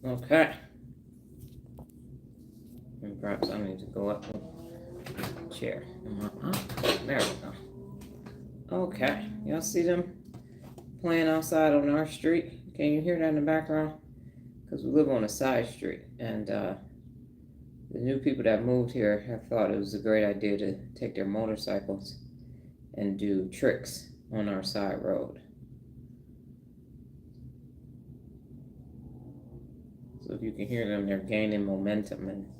Okay. And perhaps I need to go up with the chair. There we go. Okay. Y'all see them playing outside on our street? Can you hear that in the background? Because we live on a side street, and the new people that moved here have thought it was a great idea to take their motorcycles and do tricks on our side road. So if you can hear them, they're gaining momentum, and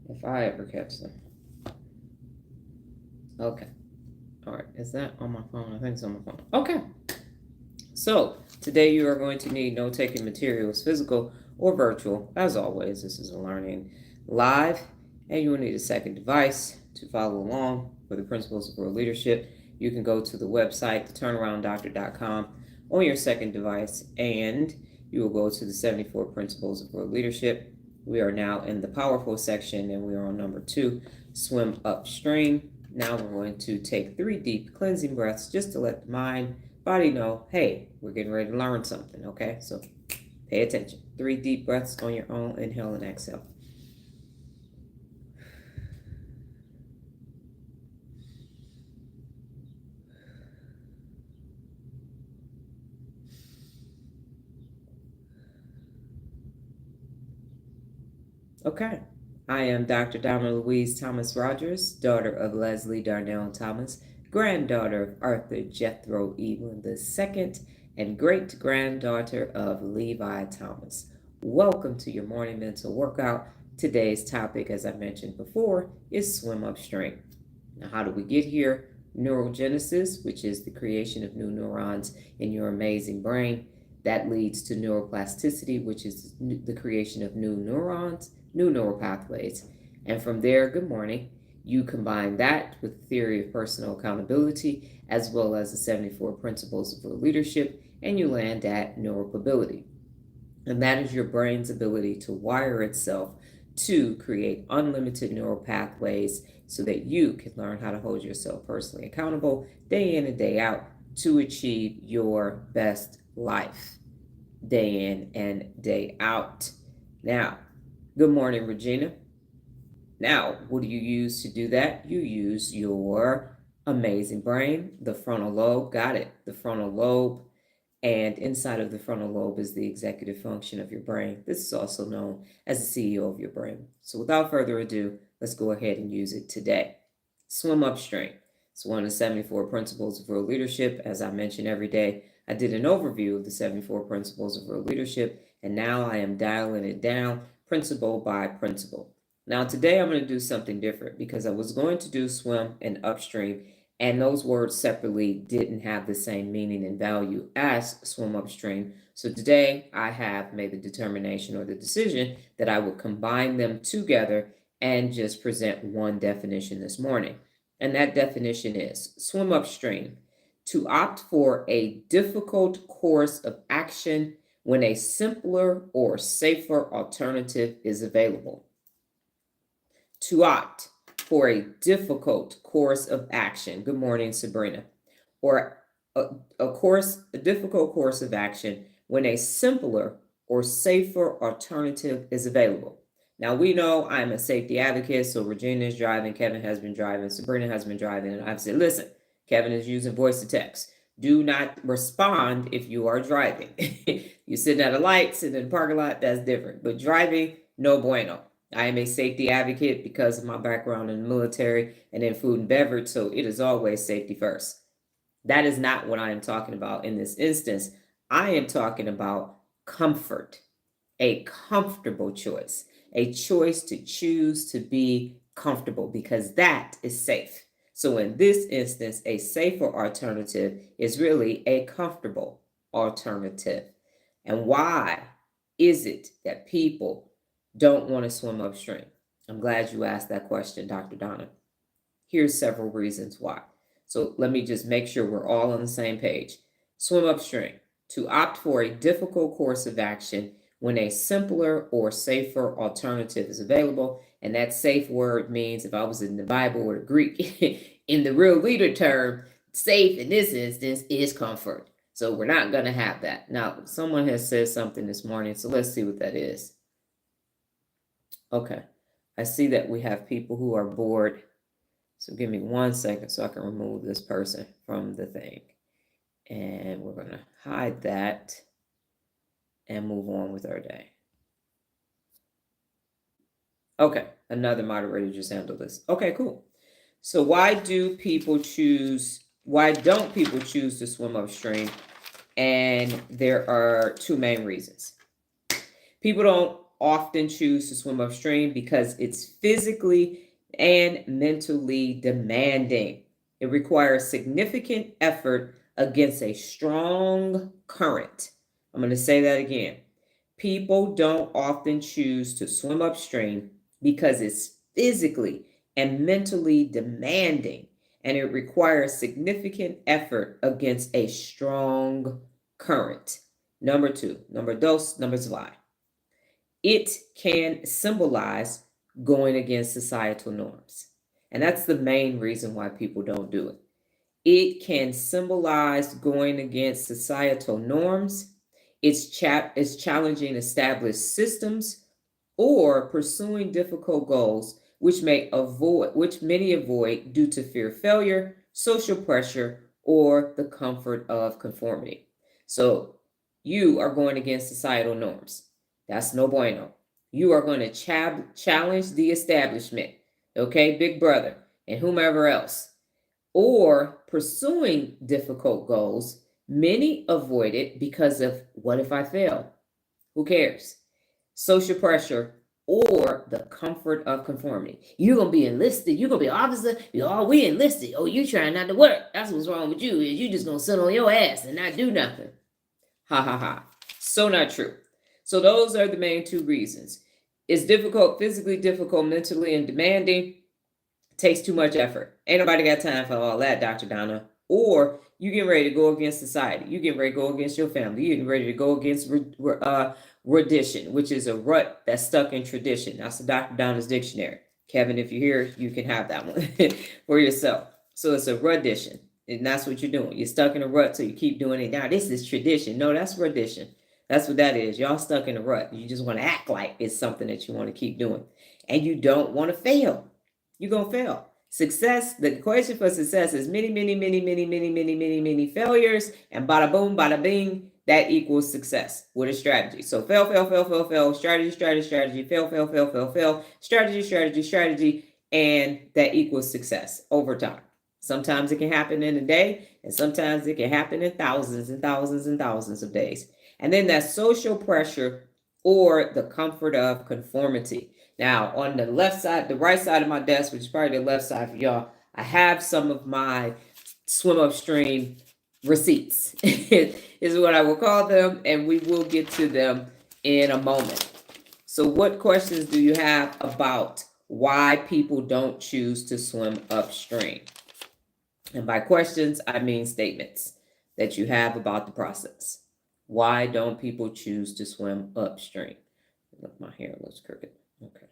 if I ever catch them. Okay. All right. Is that on my phone? I think it's on my phone. Okay. So today you are going to need note-taking materials, physical or virtual. As always, this is a learning live, and you will need a second device to follow along for the principles of world leadership. You can go to the website, theturnarounddoctor.com, on your second device, and you will go to the 74 principles of world leadership. We are now in the powerful section, and we are on number 2, swim upstream. Now we're going to take 3 deep cleansing breaths just to let the mind, body know, hey, we're getting ready to learn something, okay? So pay attention. 3 deep breaths on your own. Inhale and exhale. Okay. I am Dr. Donna Louise Thomas-Rodgers, daughter of Leslie Darnell Thomas, granddaughter of Arthur Jethro Evelyn II, and great-granddaughter of Levi Thomas. Welcome to your morning mental workout. Today's topic, as I mentioned before, is swim upstream. Now, how do we get here? Neurogenesis, which is the creation of new neurons in your amazing brain. That leads to neuroplasticity, which is the creation of new neurons, new neural pathways. And from there, good morning, you combine that with the theory of personal accountability, as well as the 74 principles of leadership, and you land at neuropability. And that is your brain's ability to wire itself to create unlimited neural pathways so that you can learn how to hold yourself personally accountable day in and day out to achieve your best life, day in and day out. Now, good morning, Regina. Now, what do you use to do that? You use your amazing brain, the frontal lobe. Got it. The frontal lobe. And inside of the frontal lobe is the executive function of your brain. This is also known as the CEO of your brain. So without further ado, let's go ahead and use it today. Swim upstream. It's one of the 74 principles of world leadership. As I mention every day, I did an overview of the 74 principles of world leadership, and now I am dialing it down principle by principle. Now today I'm going to do something different because I was going to do swim and upstream, and those words separately didn't have the same meaning and value as swim upstream. So today I have made the determination or the decision that I will combine them together and just present one definition this morning. And that definition is swim upstream, to opt for a difficult course of action when a simpler or safer alternative is available. To opt for a difficult course of action. Good morning, Sabrina. Or a difficult course of action when a simpler or safer alternative is available. Now, we know I'm a safety advocate, so Regina is driving, Kevin has been driving, Sabrina has been driving, and I've said, listen, Kevin is using voice to text. Do not respond if you are driving. You're sitting at a light, sitting in the parking lot, that's different. But driving, no bueno. I am a safety advocate because of my background in the military and in food and beverage, so it is always safety first. That is not what I am talking about in this instance. I am talking about comfort, a comfortable choice, a choice to choose to be comfortable because that is safe. So in this instance, a safer alternative is really a comfortable alternative. And why is it that people don't want to swim upstream? I'm glad you asked that question, Dr. Donna. Here's several reasons why. So let me just make sure we're all on the same page. Swim upstream, to opt for a difficult course of action when a simpler or safer alternative is available. And that safe word means, if I was in the Bible or the Greek, in the real leader term, safe in this instance is comfort. So we're not going to have that. Now, someone has said something this morning, so let's see what that is. Okay. I see that we have people who are bored. So give me 1 second so I can remove this person from the thing. And we're going to hide that and move on with our day. Okay, another moderator just handled this. Okay, cool. So why don't people choose to swim upstream? And there are two main reasons. People don't often choose to swim upstream because it's physically and mentally demanding. It requires significant effort against a strong current. I'm going to say that again. People don't often choose to swim upstream because it's physically and mentally demanding, and it requires significant effort against a strong current. Number dos, number zwei. It can symbolize going against societal norms. And that's the main reason why people don't do it. It can symbolize going against societal norms. It's challenging established systems or pursuing difficult goals which many avoid due to fear of failure, social pressure, or the comfort of conformity. So you are going against societal norms. That's no bueno. You are going to challenge the establishment, okay, Big Brother, and whomever else, or pursuing difficult goals. Many avoid it because of what if I fail? Who cares? Social pressure or the comfort of conformity. You're going to be enlisted. You're going to be an officer. We enlisted. Oh, you trying not to work. That's what's wrong with you, is you just going to sit on your ass and not do nothing. Ha, ha, ha. So not true. So those are the main two reasons. It's difficult, physically difficult, mentally and demanding. Takes too much effort. Ain't nobody got time for all that, Dr. Donna. Or you getting ready to go against society. You getting ready to go against your family. You getting ready to go against redition, which is a rut that's stuck in tradition. That's the Dr. Donna's dictionary. Kevin, if you're here, you can have that one for yourself. So it's a redition, and that's what you're doing. You're stuck in a rut, so you keep doing it. Now this is tradition. No, that's redition. That's what that is. Y'all stuck in a rut. You just want to act like it's something that you want to keep doing, and you don't want to fail. You're going to fail. Success, the equation for success is many failures, and bada boom, bada bing, that equals success with a strategy. So fail, strategy, fail, strategy, and that equals success over time. Sometimes it can happen in a day, and sometimes it can happen in thousands and thousands and thousands of days. And then that social pressure or the comfort of conformity. Now, on the left side, the right side of my desk, which is probably the left side for y'all, I have some of my swim upstream receipts, is what I will call them, and we will get to them in a moment. So what questions do you have about why people don't choose to swim upstream? And by questions, I mean statements that you have about the process. Why don't people choose to swim upstream? Look, my hair looks crooked. Okay.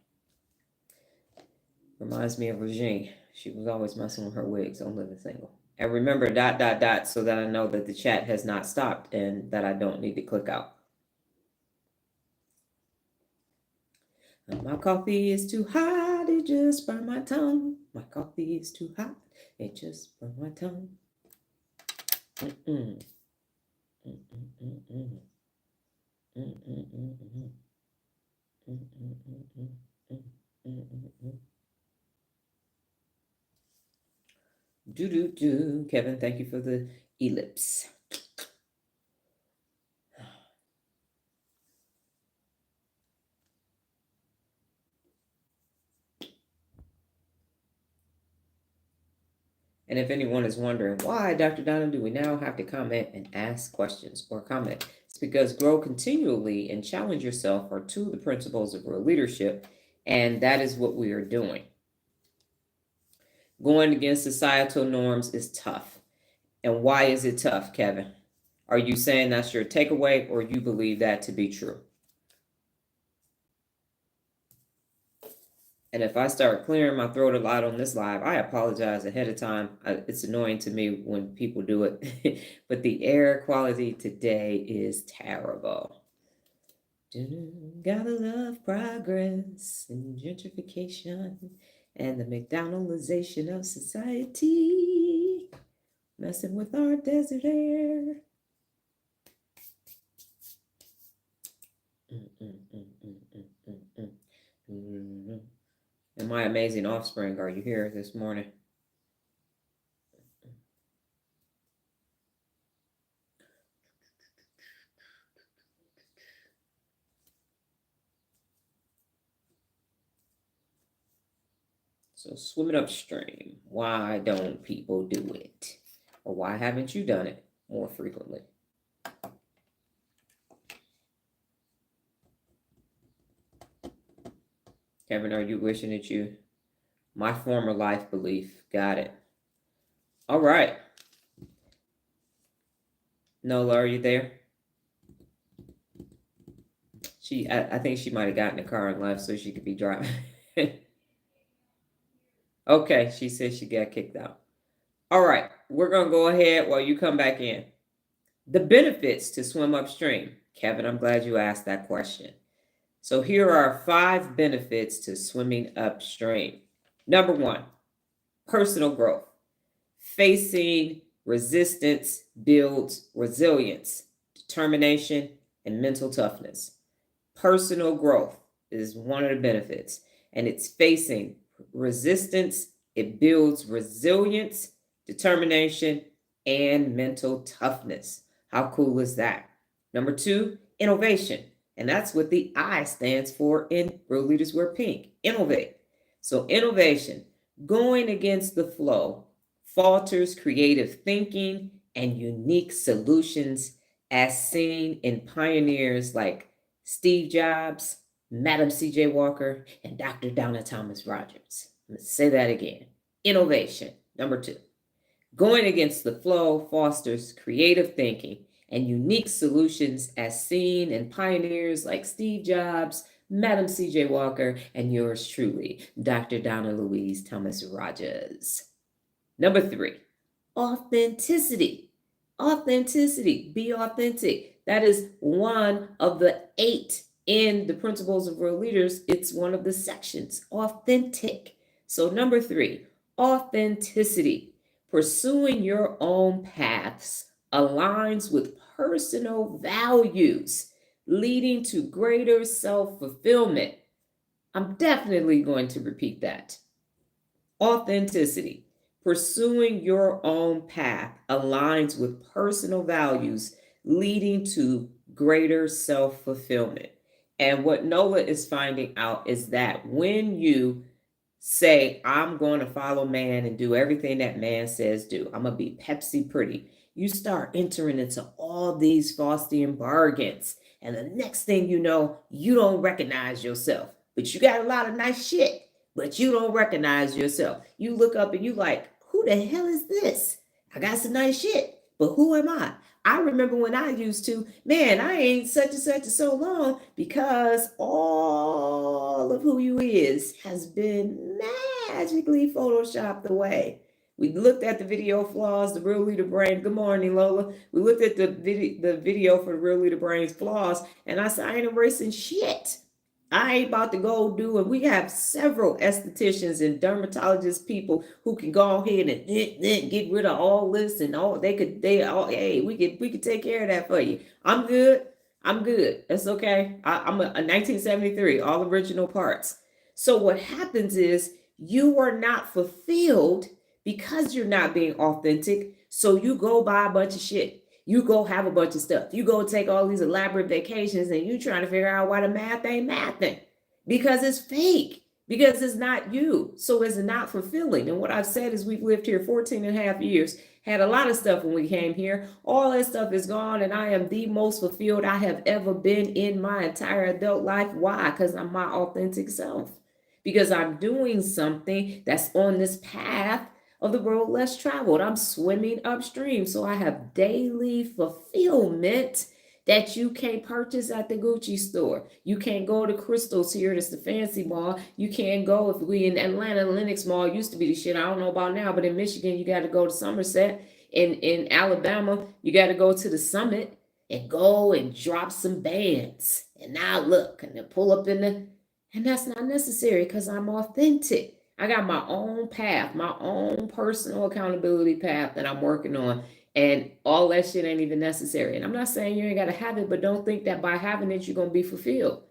Reminds me of Regine. She was always messing with her wigs on Living Single. And remember ... so that I know that the chat has not stopped and that I don't need to click out. My coffee is too hot, it just burned my tongue. My coffee is too hot, it just burned my tongue. Mm-mm. Mm-mm-mm-mm. Mm-mm-mm-mm. Mm-mm-mm-mm. Mm-mm-mm-mm. Do. Kevin, thank you for the ellipse. And if anyone is wondering why, Dr. Donna, do we now have to comment and ask questions or comment? It's because grow continually and challenge yourself are two of the principles of real leadership, and that is what we are doing. Going against societal norms is tough. And why is it tough, Kevin? Are you saying that's your takeaway, or you believe that to be true? And if I start clearing my throat a lot on this live, I apologize ahead of time. It's annoying to me when people do it. But the air quality today is terrible. Gotta love progress and gentrification and the McDonaldization of society, messing with our desert air. And my amazing offspring, are you here this morning? So swimming upstream, why don't people do it? Or why haven't you done it more frequently? Kevin, are you wishing that you, my former life belief, got it. All right. Nola, are you there? I think she might have gotten in the car and left so she could be driving. Okay, she said she got kicked out. All right, we're going to go ahead while you come back in. The benefits to swim upstream. Kevin, I'm glad you asked that question. So here are 5 benefits to swimming upstream. Number 1, personal growth. Facing resistance builds resilience, determination, and mental toughness. Personal growth is one of the benefits, and it's facing resistance. It builds resilience, determination, and mental toughness. How cool is that? Number 2, innovation. And that's what the I stands for in Real Leaders Wear Pink. Innovate. So innovation, going against the flow, falters creative thinking and unique solutions as seen in pioneers like Steve Jobs, Madam C.J. Walker, and Dr. Donna Thomas-Rodgers. Let's say that again. Innovation. Number 2. Going against the flow fosters creative thinking and unique solutions as seen in pioneers like Steve Jobs, Madam C.J. Walker, and yours truly, Dr. Donna Louise Thomas-Rodgers. Number 3, authenticity. Authenticity. Be authentic. That is one of the 8 in the Principles of Real Leaders. It's one of the sections. Authentic. So number 3, authenticity. Pursuing your own paths aligns with personal values, leading to greater self-fulfillment. I'm definitely going to repeat that. Authenticity. Pursuing your own path aligns with personal values, leading to greater self-fulfillment. And what Nola is finding out is that when you say, I'm going to follow man and do everything that man says do, I'm going to be Pepsi pretty, you start entering into all these Faustian bargains. And the next thing you know, you don't recognize yourself. But you got a lot of nice shit, but you don't recognize yourself. You look up and you like, who the hell is this? I got some nice shit, but who am I? I remember when I used to, man, I ain't such and such in so long, because all of who you is has been magically photoshopped away. We looked at the video flaws, the Real Leader Brain. Good morning, Lola. We looked at the video for the Real Leader Brain's flaws, and I said, I ain't erasing shit. I ain't about to go do it. We have several estheticians and dermatologist people who can go ahead and get rid of all this and all. Hey, we could take care of that for you. I'm good. That's okay. I'm a 1973, all original parts. So what happens is you are not fulfilled because you're not being authentic. So you go buy a bunch of shit. You go have a bunch of stuff. You go take all these elaborate vacations and you trying to figure out why the math ain't mathing. Because it's fake. Because it's not you. So it's not fulfilling. And what I've said is we've lived here 14 and a half years, had a lot of stuff when we came here. All that stuff is gone, and I am the most fulfilled I have ever been in my entire adult life. Why? Because I'm my authentic self. Because I'm doing something that's on this path of the road less traveled. I'm swimming upstream. So I have daily fulfillment that you can't purchase at the Gucci store. You can't go to Crystals here, that's the fancy mall. You can't go, if we in Atlanta, Lenox Mall used to be the shit, I don't know about now, but in Michigan, you got to go to Somerset. In Alabama, you got to go to the Summit and go and drop some bands. And now look, and then pull up in the, and that's not necessary because I'm authentic. I got my own path, my own personal accountability path that I'm working on. And all that shit ain't even necessary. And I'm not saying you ain't got to have it, but don't think that by having it, you're going to be fulfilled.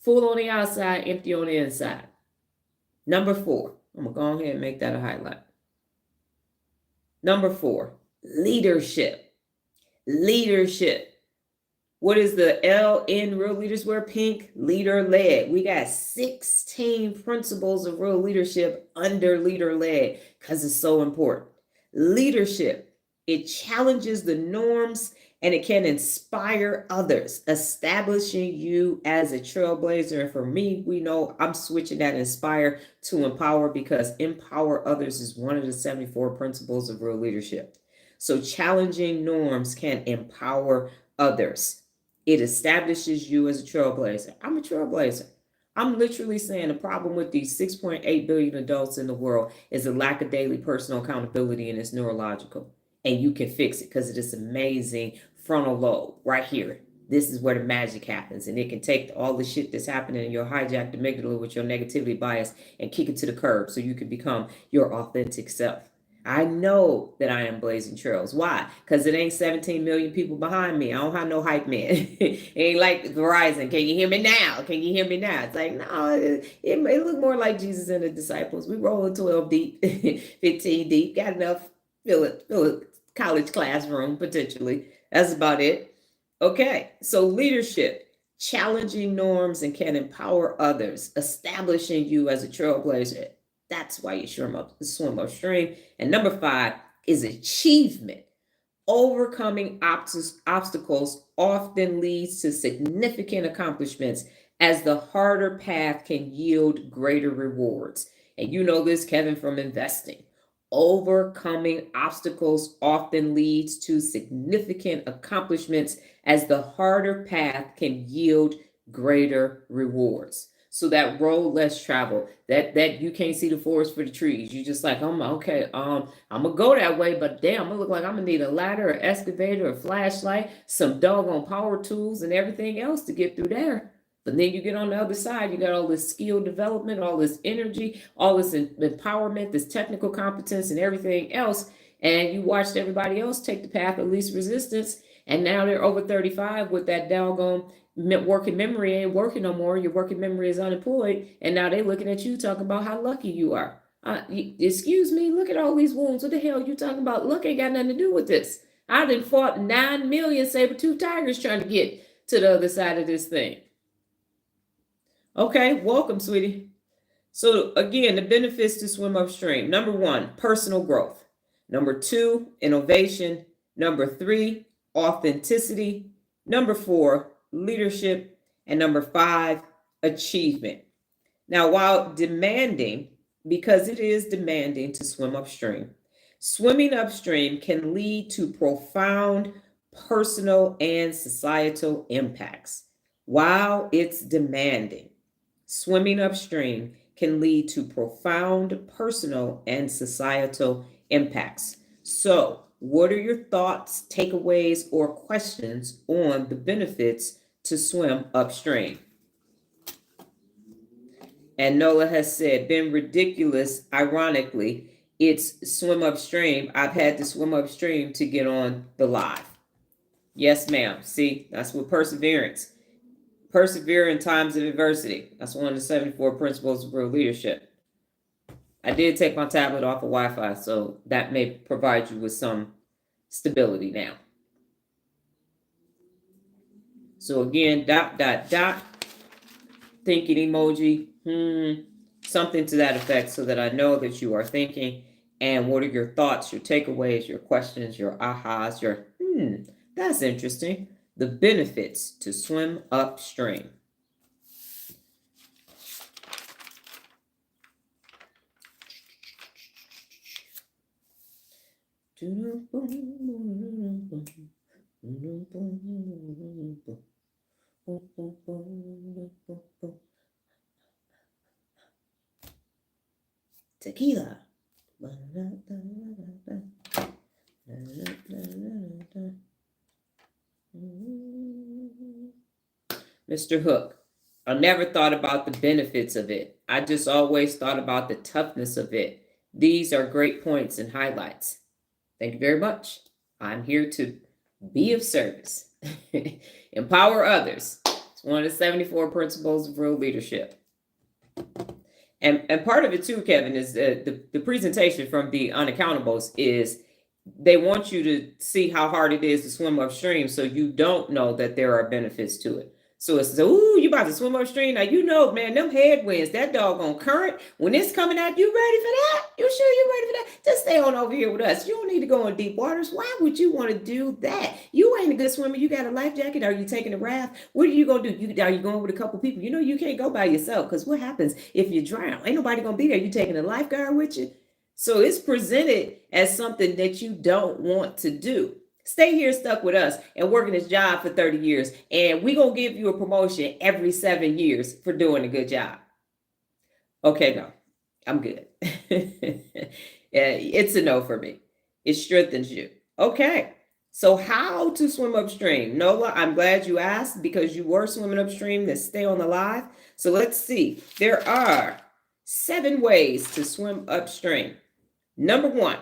Full on the outside, empty on the inside. Number 4. I'm going to go ahead and make that a highlight. Number 4, leadership. Leadership. What is the L in Real Leaders Wear Pink? Leader led. We got 16 principles of real leadership under leader led because it's so important. Leadership, it challenges the norms and it can inspire others, establishing you as a trailblazer. And for me, we know I'm switching that inspire to empower because empower others is one of the 74 principles of real leadership. So challenging norms can empower others. It establishes you as a trailblazer. I'm a trailblazer. I'm literally saying the problem with these 6.8 billion adults in the world is a lack of daily personal accountability, and it's neurological. And you can fix it because of this amazing frontal lobe right here. This is where the magic happens. And it can take all the shit that's happening in your hijacked amygdala with your negativity bias and kick it to the curb so you can become your authentic self. I know that I am blazing trails. Why? Because it ain't 17 million people behind me. I don't have no hype man. It ain't like Verizon. Can you hear me now? Can you hear me now? It's like, no, it look more like Jesus and the disciples. We rolling 12 deep, 15 deep. Got enough. Fill it. College classroom, potentially. That's about it. Okay, so leadership, challenging norms and can empower others, establishing you as a trailblazer. That's why you swim upstream. And number 5 is achievement. Overcoming obstacles often leads to significant accomplishments as the harder path can yield greater rewards. And you know this, Kevin, from investing. Overcoming obstacles often leads to significant accomplishments as the harder path can yield greater rewards. So that road less traveled, that you can't see the forest for the trees. You just like, I'm gonna go that way, but damn, it look like I'm gonna need a ladder, an excavator, a flashlight, some doggone power tools, and everything else to get through there. But then you get on the other side, you got all this skill development, all this energy, all this empowerment, this technical competence, and everything else. And you watched everybody else take the path of least resistance, and now they're over 35 with that doggone working memory ain't working no more. Your working memory is unemployed, and now they're looking at you talking about how lucky you are. Excuse me, look at all these wounds. What the hell are you talking about? Luck ain't got nothing to do with this. I done fought 9 million saber-tooth tigers trying to get to the other side of this thing. Okay, welcome, sweetie. So again, the benefits to swim upstream. Number 1, personal growth. Number 2, innovation. Number 3, authenticity. Number 4, leadership. And number 5, achievement. Now, while demanding, because it is demanding to swim upstream, swimming upstream can lead to profound personal and societal impacts. While it's demanding, swimming upstream can lead to profound personal and societal impacts. So, what are your thoughts, takeaways, or questions on the benefits to swim upstream? And Nola has said, been ridiculous. Ironically, it's swim upstream. I've had to swim upstream to get on the live. Yes, ma'am. See, that's what perseverance. Persevere in times of adversity. That's one of the 74 principles of real leadership. I did take my tablet off of Wi-Fi, so that may provide you with some stability now. So again, ... thinking emoji, something to that effect, so that I know that you are thinking. And what are your thoughts, your takeaways, your questions, your ahas, your that's interesting. The benefits to swim upstream. Tequila. Mr. Hook, I never thought about the benefits of it. I just always thought about the toughness of it. These are great points and highlights. Thank you very much. I'm here to be of service, empower others. It's one of the 74 principles of real leadership. And part of it too, Kevin, is the presentation from the unaccountables is they want you to see how hard it is to swim upstream so you don't know that there are benefits to it. So it's, ooh, you about to swim upstream. Now, you know, man, them headwinds, that doggone current, when it's coming out, you ready for that? You sure you ready for that? Just stay on over here with us. You don't need to go in deep waters. Why would you want to do that? You ain't a good swimmer. You got a life jacket. Are you taking a raft? What are you going to do? Are you going with a couple people? You know, you can't go by yourself because what happens if you drown? Ain't nobody going to be there. You taking a lifeguard with you? So it's presented as something that you don't want to do. Stay here stuck with us and working this job for 30 years. And we're going to give you a promotion every 7 years for doing a good job. Okay, no, I'm good. It's a no for me. It strengthens you. Okay, so how to swim upstream? Nola, I'm glad you asked because you were swimming upstream to stay on the live. So let's see. There are 7 ways to swim upstream. Number 1,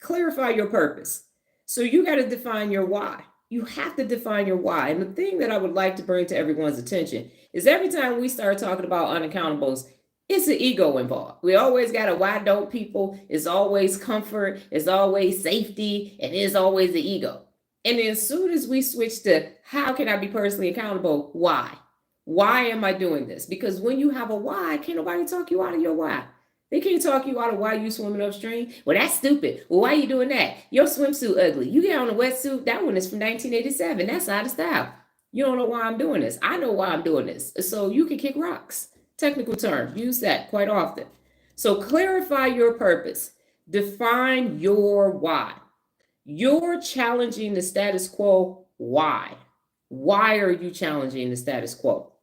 clarify your purpose. So you got to define your why. You have to define your why. And the thing that I would like to bring to everyone's attention is every time we start talking about unaccountables, it's an ego involved. We always got a why don't people. It's always comfort. It's always safety. And it's always the ego. And then as soon as we switch to how can I be personally accountable? Why? Why am I doing this? Because when you have a why, can't nobody talk you out of your why. They can't talk you out of why you swimming upstream. Well, that's stupid. Well, why are you doing that? Your swimsuit ugly. You get on a wetsuit. That one is from 1987. That's out of style. You don't know why I'm doing this. I know why I'm doing this. So you can kick rocks. Technical term. Use that quite often. So clarify your purpose. Define your why. You're challenging the status quo. Why? Why are you challenging the status quo?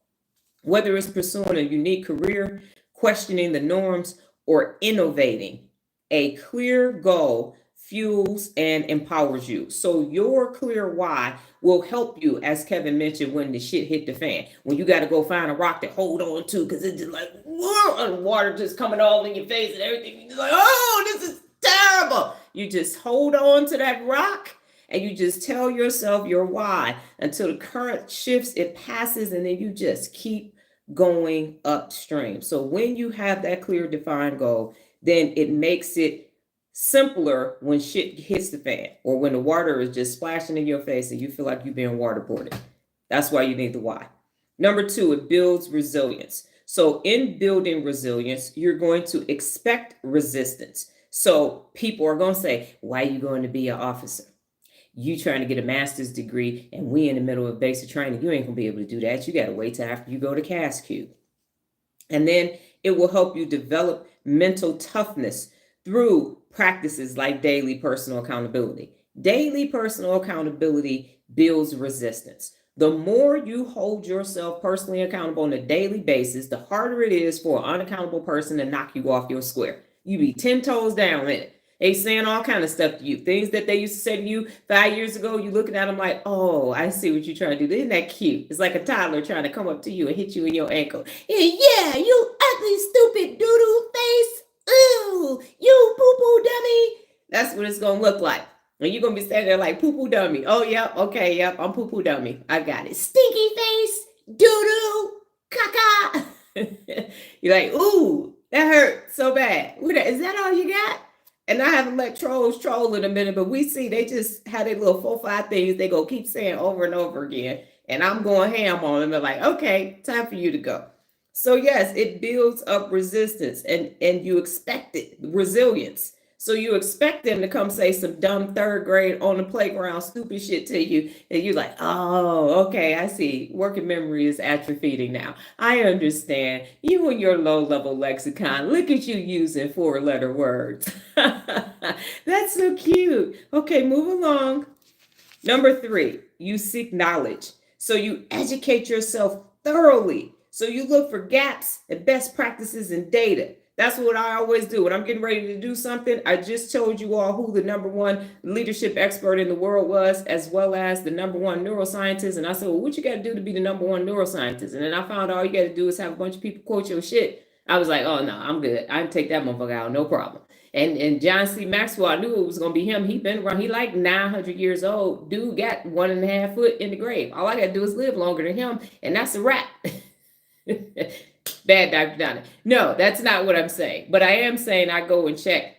Whether it's pursuing a unique career, questioning the norms, or innovating, a clear goal fuels and empowers you. So your clear why will help you, as Kevin mentioned, when the shit hit the fan. When you got to go find a rock to hold on to because it's just like, whoa, and water just coming all in your face and everything. You're like, oh, this is terrible. You just hold on to that rock and you just tell yourself your why until the current shifts, it passes, and then you just keep going upstream. So when you have that clear defined goal, then it makes it simpler when shit hits the fan or when the water is just splashing in your face and you feel like you're being waterboarded. That's why you need the why. Number 2, it builds resilience. So in building resilience, you're going to expect resistance. So people are going to say, why are you going to be an officer? You trying to get a master's degree and we in the middle of basic training, you ain't gonna be able to do that. You got to wait till after you go to CASQ. And then it will help you develop mental toughness through practices like daily personal accountability. Daily personal accountability builds resistance. The more you hold yourself personally accountable on a daily basis, the harder it is for an unaccountable person to knock you off your square. You be 10 toes down in it. They saying all kind of stuff to you. Things that they used to say to you 5 years ago, you looking at them like, oh, I see what you're trying to do. Isn't that cute? It's like a toddler trying to come up to you and hit you in your ankle. Yeah, you ugly, stupid doodoo face. Ooh, you poo-poo dummy. That's what it's going to look like. And you're going to be standing there like poo-poo dummy. Oh, yep, okay, yep, I'm poo-poo dummy. I got it. Stinky face, doodoo, caca. You're like, ooh, that hurt so bad. Is that all you got? And I haven't let trolls troll in a minute, but we see they just have their little 4-5 things they go keep saying over and over again. And I'm going ham on them. They're like, okay, time for you to go. So yes, it builds up resistance and you expect it, resilience. So you expect them to come say some dumb 3rd grade on the playground stupid shit to you. And you're like, oh, okay, I see. Working memory is atrophying now. I understand. You and your low-level lexicon. Look at you using 4-letter words. That's so cute. Okay, move along. Number 3, you seek knowledge. So you educate yourself thoroughly. So you look for gaps and best practices in data. That's what I always do. When I'm getting ready to do something, I just told you all who the number one leadership expert in the world was, as well as the number one neuroscientist. And I said, well, what you got to do to be the number one neuroscientist? And then I found all you got to do is have a bunch of people quote your shit. I was like, oh, no, I'm good. I can take that motherfucker out, no problem. And John C. Maxwell, I knew it was going to be him. He been around. He like 900 years old. Dude got 1.5 foot in the grave. All I got to do is live longer than him, and that's a wrap. Bad Dr. Donna. No, that's not what I'm saying. But I am saying I go and check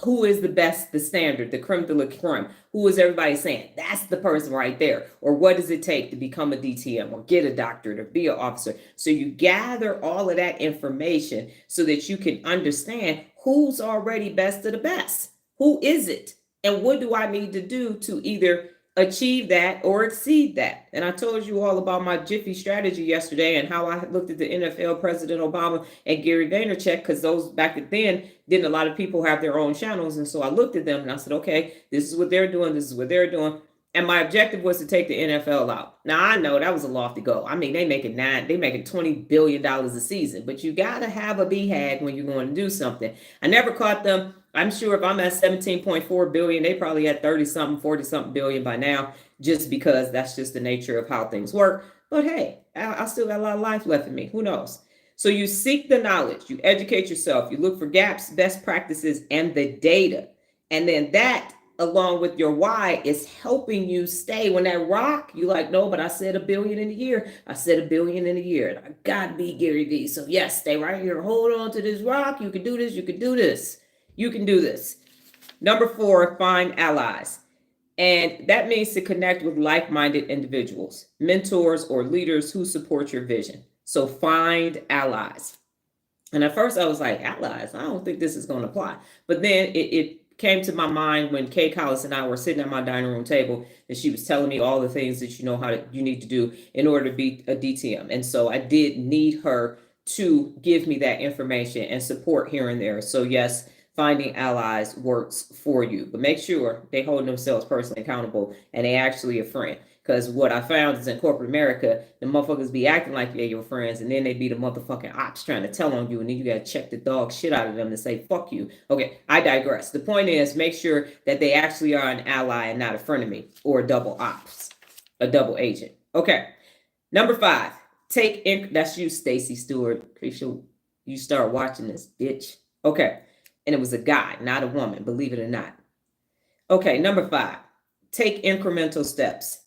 who is the best, the standard, the creme de la creme. Who is everybody saying? That's the person right there. Or what does it take to become a DTM or get a doctorate or be an officer? So you gather all of that information so that you can understand who's already best of the best. Who is it? And what do I need to do to either achieve that or exceed that? And I told you all about my Jiffy strategy yesterday and how I looked at the NFL, President Obama, and Gary Vaynerchuk, because those back then didn't a lot of people have their own channels. And so I looked at them and I said, okay, this is what they're doing. This is what they're doing. And my objective was to take the NFL out. Now I know that was a lofty goal. I mean, they making $20 billion a season, but you got to have a BHAG when you're going to do something. I never caught them. I'm sure if I'm at 17.4 billion, they probably at 30 something, 40 something billion by now, just because that's just the nature of how things work. But hey, I still got a lot of life left in me. Who knows? So you seek the knowledge, you educate yourself, you look for gaps, best practices, and the data. And then that, along with your why, is helping you stay. When that rock, you like, no, but I said 1 billion in a year. I said 1 billion in a year. And I got to be Gary Vee. So yes, stay right here. Hold on to this rock. You can do this. You can do this. You can do this. Number 4, find allies. And that means to connect with like-minded individuals, mentors, or leaders who support your vision. So find allies. And at first I was like, allies? I don't think this is going to apply. But then it came to my mind when Kay Collis and I were sitting at my dining room table, and she was telling me all the things that you need to do in order to be a DTM. And so I did need her to give me that information and support here and there. So yes, finding allies works for you, but make sure they hold themselves personally accountable and they actually a friend. Because what I found is in corporate America, the motherfuckers be acting like they're your friends, and then they be the motherfucking ops trying to tell on you, and then you got to check the dog shit out of them and say, fuck you. Okay, I digress. The point is, make sure that they actually are an ally and not a frenemy or a double ops, a double agent. Okay, number 5, that's you, Stacy Stewart. Pretty sure you start watching this, bitch. Okay, and it was a guy, not a woman, believe it or not. Okay, number 5, take incremental steps.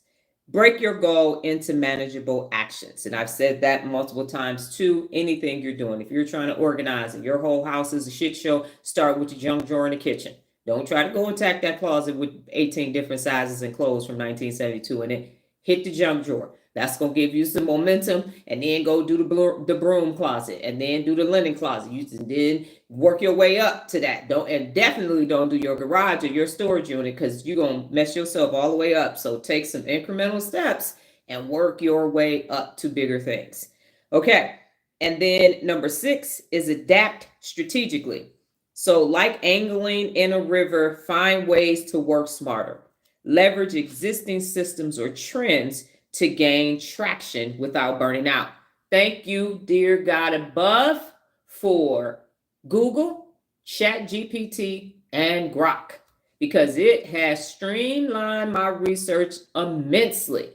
Break your goal into manageable actions. And I've said that multiple times too. Anything you're doing, if you're trying to organize and your whole house is a shit show, start with your junk drawer in the kitchen. Don't try to go attack that closet with 18 different sizes and clothes from 1972 in it. Hit the junk drawer. That's going to give you some momentum, and then go do the broom closet, and then do the linen closet. You can then work your way up to that. Definitely don't do your garage or your storage unit, because you're going to mess yourself all the way up. So take some incremental steps and work your way up to bigger things. Okay. And then number 6 is adapt strategically. So like angling in a river, find ways to work smarter. Leverage existing systems or trends to gain traction without burning out. Thank you, dear God above, for Google, ChatGPT, and Grok, because it has streamlined my research immensely.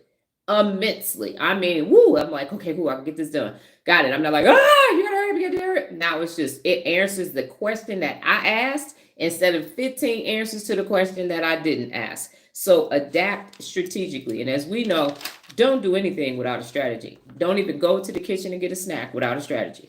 I mean, woo, I'm like, okay, cool, I can get this done. Got it. I'm not like, you gotta hurry up, you gotta hurry up. Now it's just, it answers the question that I asked instead of 15 answers to the question that I didn't ask. So adapt strategically. And as we know, don't do anything without a strategy. Don't even go to the kitchen and get a snack without a strategy.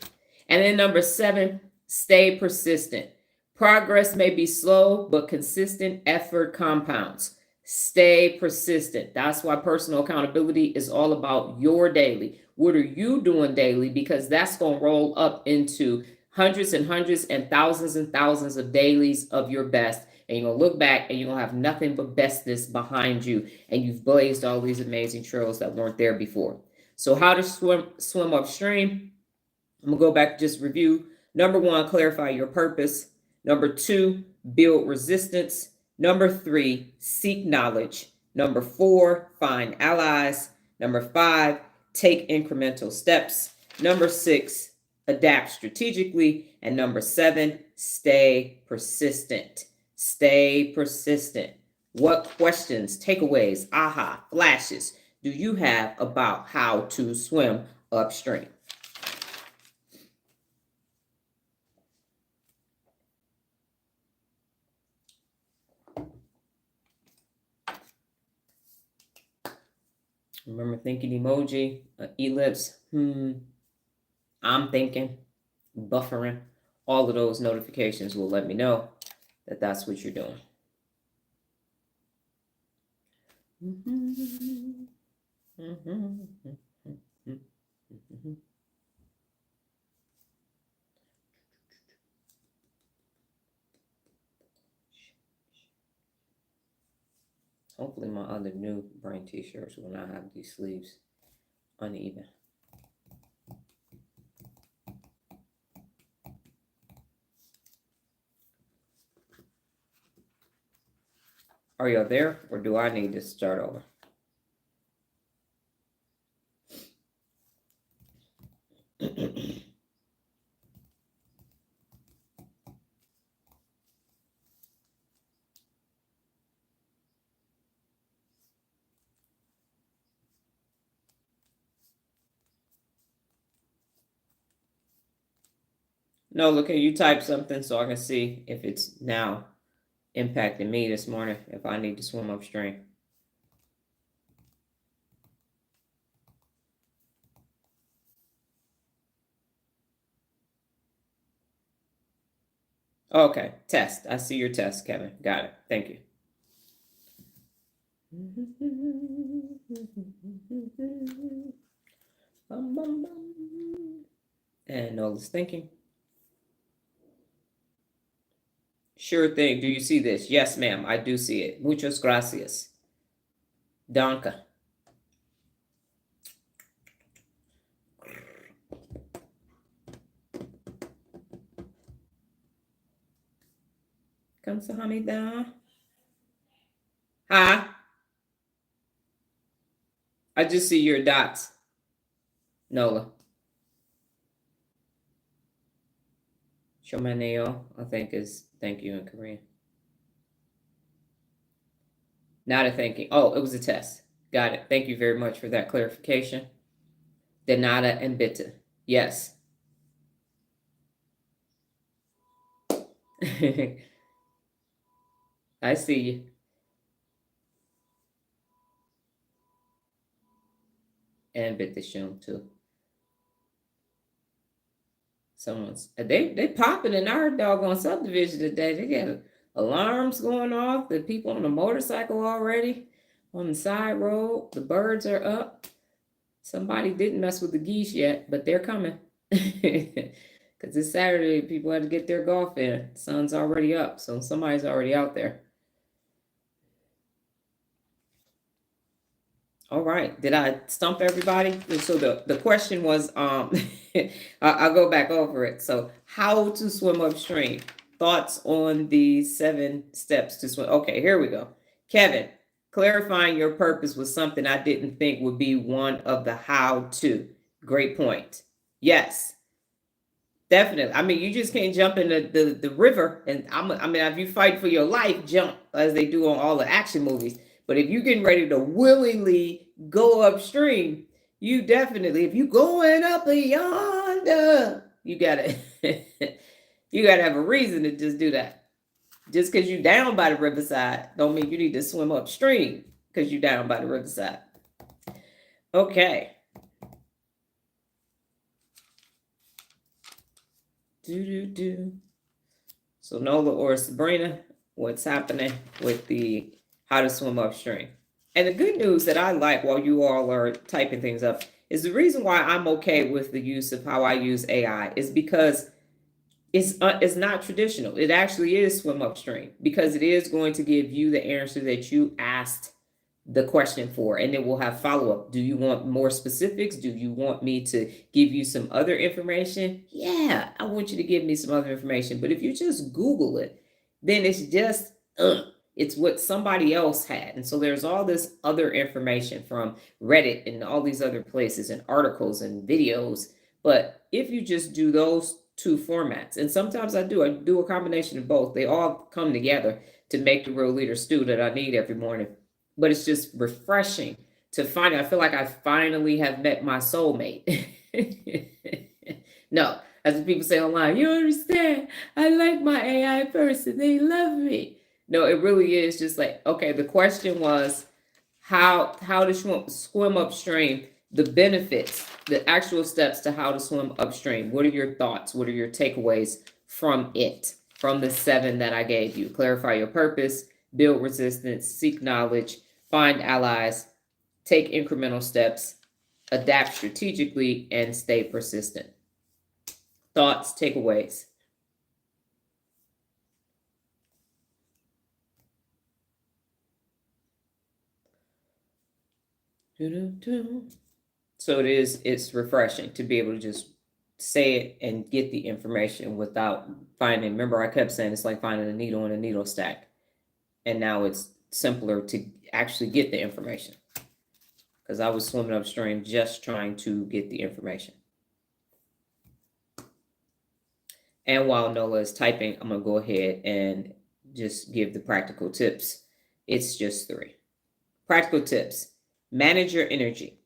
And then number 7, stay persistent. Progress may be slow, but consistent effort compounds. Stay persistent. That's why personal accountability is all about your daily. What are you doing daily? Because that's going to roll up into hundreds and hundreds and thousands of dailies of your best. And you're going to look back and you're going to have nothing but bestness behind you. And you've blazed all these amazing trails that weren't there before. So how to swim upstream? I'm going to go back and just review. Number 1, clarify your purpose. Number 2, build resistance. Number 3, seek knowledge. Number 4, find allies. Number 5, take incremental steps. Number 6, adapt strategically. And number 7, stay persistent. Stay persistent. What questions, takeaways, aha, flashes do you have about how to swim upstream? Remember thinking emoji, ellipse, I'm thinking, buffering. All of those notifications will let me know that that's what you're doing. Hopefully my other new brain t-shirts will not have these sleeves uneven. Are y'all there, or do I need to start over? Nola, can you type something so I can see if it's now impacting me this morning, if I need to swim upstream? Okay, test. I see your test, Kevin. Got it. Thank you. And Nola's thinking. Sure thing. Do you see this? Yes, ma'am. I do see it. Muchas gracias. Danke. Kamsahamnida. Huh? I just see your dots, Nola. Shomaneo, I think is thank you in Korean. Not a thank you. Oh, it was a test. Got it. Thank you very much for that clarification. Denada and bitte. Yes. I see you. And bitte schön too. Someone's they popping in our doggone subdivision today. They got alarms going off. The people on the motorcycle already on the side road. The birds are up. Somebody didn't mess with the geese yet, but they're coming. Because it's Saturday, people had to get their golf in. The sun's already up, so somebody's already out there. All right. Did I stump everybody? So the question was, I'll go back over it. So how to swim upstream. Thoughts on the 7 steps to swim. Okay, here we go. Kevin, clarifying your purpose was something I didn't think would be one of the how to. Great point. Yes, definitely. I mean, you just can't jump in the river. And I mean, if you fight for your life, jump as they do on all the action movies. But if you're getting ready to willingly go upstream, you definitely, if you going up yonder, you gotta have a reason to just do that. Just because you're down by the riverside don't mean you need to swim upstream because you're down by the riverside. Okay. So Nola or Sabrina, what's happening with the how to swim upstream? And the good news that I like while you all are typing things up is the reason why I'm okay with the use of how I use AI is because it's not traditional. It actually is swim upstream because it is going to give you the answer that you asked the question for, and it will have follow-up. Do you want more specifics? Do you want me to give you some other information? Yeah, I want you to give me some other information. But if you just Google it, then it's just It's what somebody else had. And so there's all this other information from Reddit and all these other places and articles and videos. But if you just do those two formats, and sometimes I do a combination of both, they all come together to make the real leader stew that I need every morning. But it's just refreshing to find. I feel like I finally have met my soulmate. No, as people say online, you don't understand. I like my AI person. They love me. No, it really is just like, okay, the question was how to swim upstream, the benefits, the actual steps to how to swim upstream. What are your thoughts? What are your takeaways from it? From the 7 that I gave you. Clarify your purpose, build resistance, seek knowledge, find allies, take incremental steps, adapt strategically, and stay persistent. Thoughts, takeaways. So it's refreshing to be able to just say it and get the information without finding. Remember, I kept saying it's like finding a needle in a needle stack. And now it's simpler to actually get the information. Because I was swimming upstream just trying to get the information. And while Nola is typing, I'm going to go ahead and just give the practical tips. It's just 3. Practical tips. Manage your energy.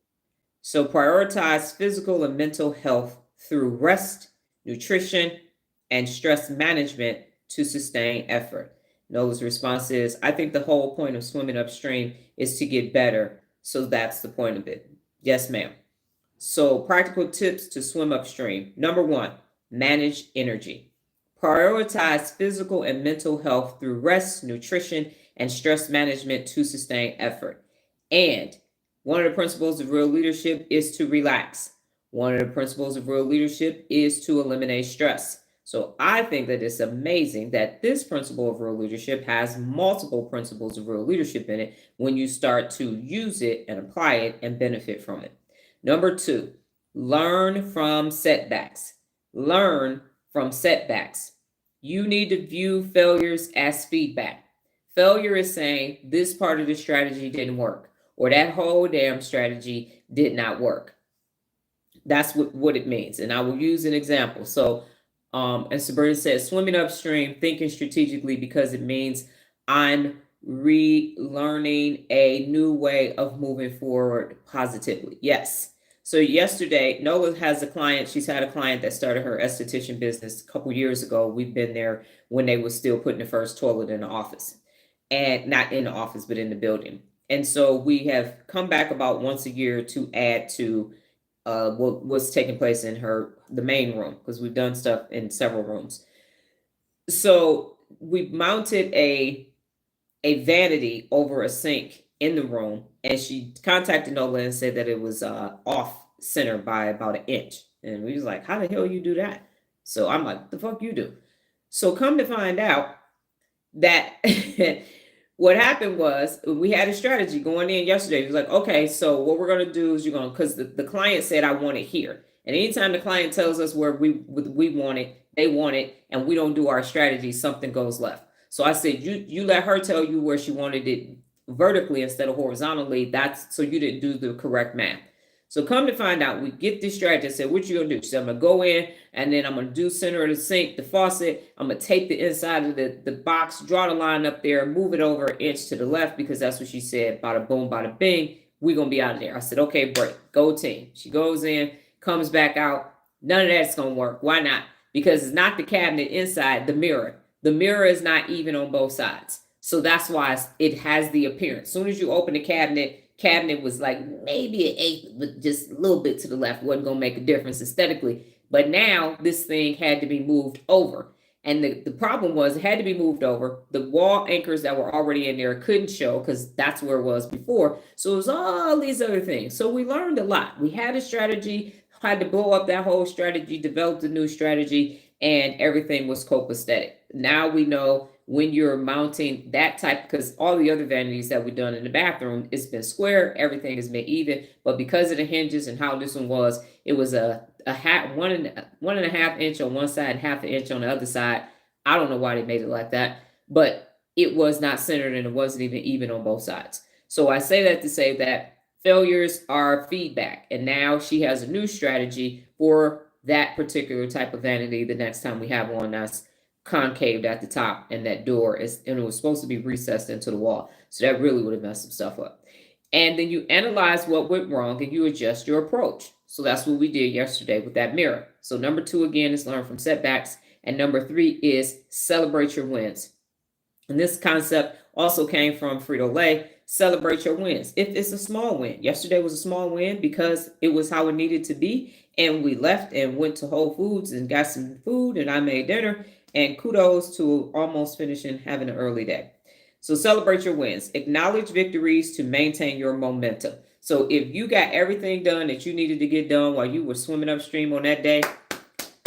So prioritize physical and mental health through rest, nutrition, and stress management to sustain effort. Nola's response is, I think the whole point of swimming upstream is to get better. So that's the point of it. Yes, ma'am. So practical tips to swim upstream. Number 1, manage energy. Prioritize physical and mental health through rest, nutrition, and stress management to sustain effort. And one of the principles of real leadership is to relax. One of the principles of real leadership is to eliminate stress. So I think that it's amazing that this principle of real leadership has multiple principles of real leadership in it when you start to use it and apply it and benefit from it. Number 2, learn from setbacks. Learn from setbacks. You need to view failures as feedback. Failure is saying this part of the strategy didn't work, or that whole damn strategy did not work. That's what it means. And I will use an example. So, as Sabrina said, swimming upstream, thinking strategically, because it means I'm relearning a new way of moving forward positively. Yes. So yesterday, Nola has a client. She's had a client that started her esthetician business a couple years ago. We've been there when they were still putting the first toilet in the office, and not in the office, but in the building. And so we have come back about once a year to add to what's taking place in the main room, because we've done stuff in several rooms. So we mounted a vanity over a sink in the room, and she contacted Nola and said that it was off center by about 1 inch. And we was like, how the hell you do that? So I'm like, the fuck you do? So come to find out that what happened was we had a strategy going in yesterday. It was like, okay, so what we're going to do is because the client said, I want it here. And anytime the client tells us where we want it, they want it, and we don't do our strategy, something goes left. So I said, you let her tell you where she wanted it vertically instead of horizontally. That's so you didn't do the correct math. So come to find out, we get this strategy. I said, what you gonna do? She said, I'm gonna go in, and then I'm gonna do center of the sink, the faucet. I'm gonna take the inside of the box, draw the line up there, move it over 1 inch to the left, because that's what she said. Bada boom, bada bing. We're gonna be out of there. I said, okay, break. Go team. She goes in, comes back out. None of that's gonna work. Why not? Because it's not the cabinet inside, the mirror. The mirror is not even on both sides. So that's why it has the appearance. As soon as you open the cabinet was like maybe 1/8, but just a little bit to the left. Wasn't going to make a difference aesthetically. But now this thing had to be moved over. And the problem was it had to be moved over. The wall anchors that were already in there couldn't show, because that's where it was before. So it was all these other things. So we learned a lot. We had a strategy, had to blow up that whole strategy, developed a new strategy, and everything was copacetic. Now we know when you're mounting that type, because all the other vanities that we've done in the bathroom, it's been square, everything has been even, but because of the hinges and how this one was, it was a half, 1.5 inch on one side and 1/2 inch on the other side. I don't know why they made it like that, but it was not centered and it wasn't even on both sides. So I say that to say that failures are feedback. And now she has a new strategy for that particular type of vanity the next time we have one that's concaved at the top and that door is, and it was supposed to be recessed into the wall. So that really would have messed some stuff up. And then you analyze what went wrong and you adjust your approach. So that's what we did yesterday with that mirror. So number 2, again, is learn from setbacks. And number 3 is celebrate your wins. And this concept also came from Frito-Lay. Celebrate your wins. If it's a small win, yesterday was a small win because it was how it needed to be. And we left and went to Whole Foods and got some food and I made dinner. And kudos to almost finishing having an early day. So celebrate your wins. Acknowledge victories to maintain your momentum. So if you got everything done that you needed to get done while you were swimming upstream on that day,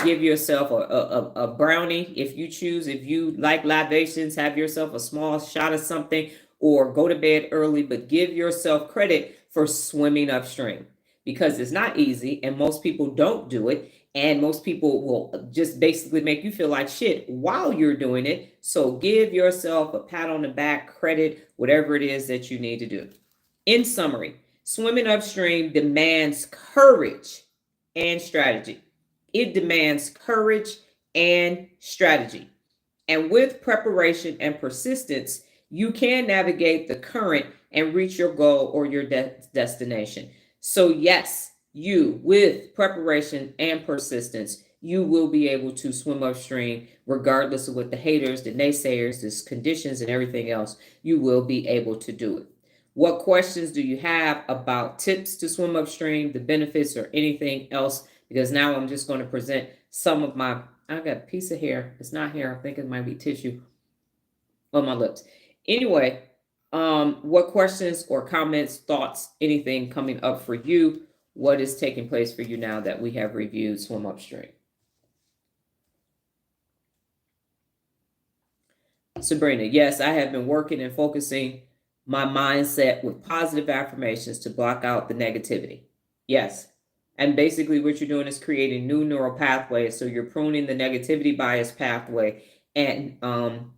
give yourself a brownie if you choose. If you like libations, have yourself a small shot of something or go to bed early, but give yourself credit for swimming upstream because it's not easy and most people don't do it. And most people will just basically make you feel like shit while you're doing it. So give yourself a pat on the back, credit, whatever it is that you need to do. In summary, swimming upstream demands courage and strategy. It demands courage and strategy. And with preparation and persistence, you can navigate the current and reach your goal or your destination. So yes, you, with preparation and persistence, you will be able to swim upstream regardless of what the haters, the naysayers, the conditions, and everything else. You will be able to do it. What questions do you have about tips to swim upstream, the benefits, or anything else? Because now I'm just going to present some of my, I got a piece of hair. It's not hair. I think it might be tissue on my lips. Anyway, what questions or comments, thoughts, anything coming up for you? What is taking place for you now that we have reviewed Swim Upstream? Sabrina, yes, I have been working and focusing my mindset with positive affirmations to block out the negativity. Yes. And basically what you're doing is creating new neural pathways. So you're pruning the negativity bias pathway and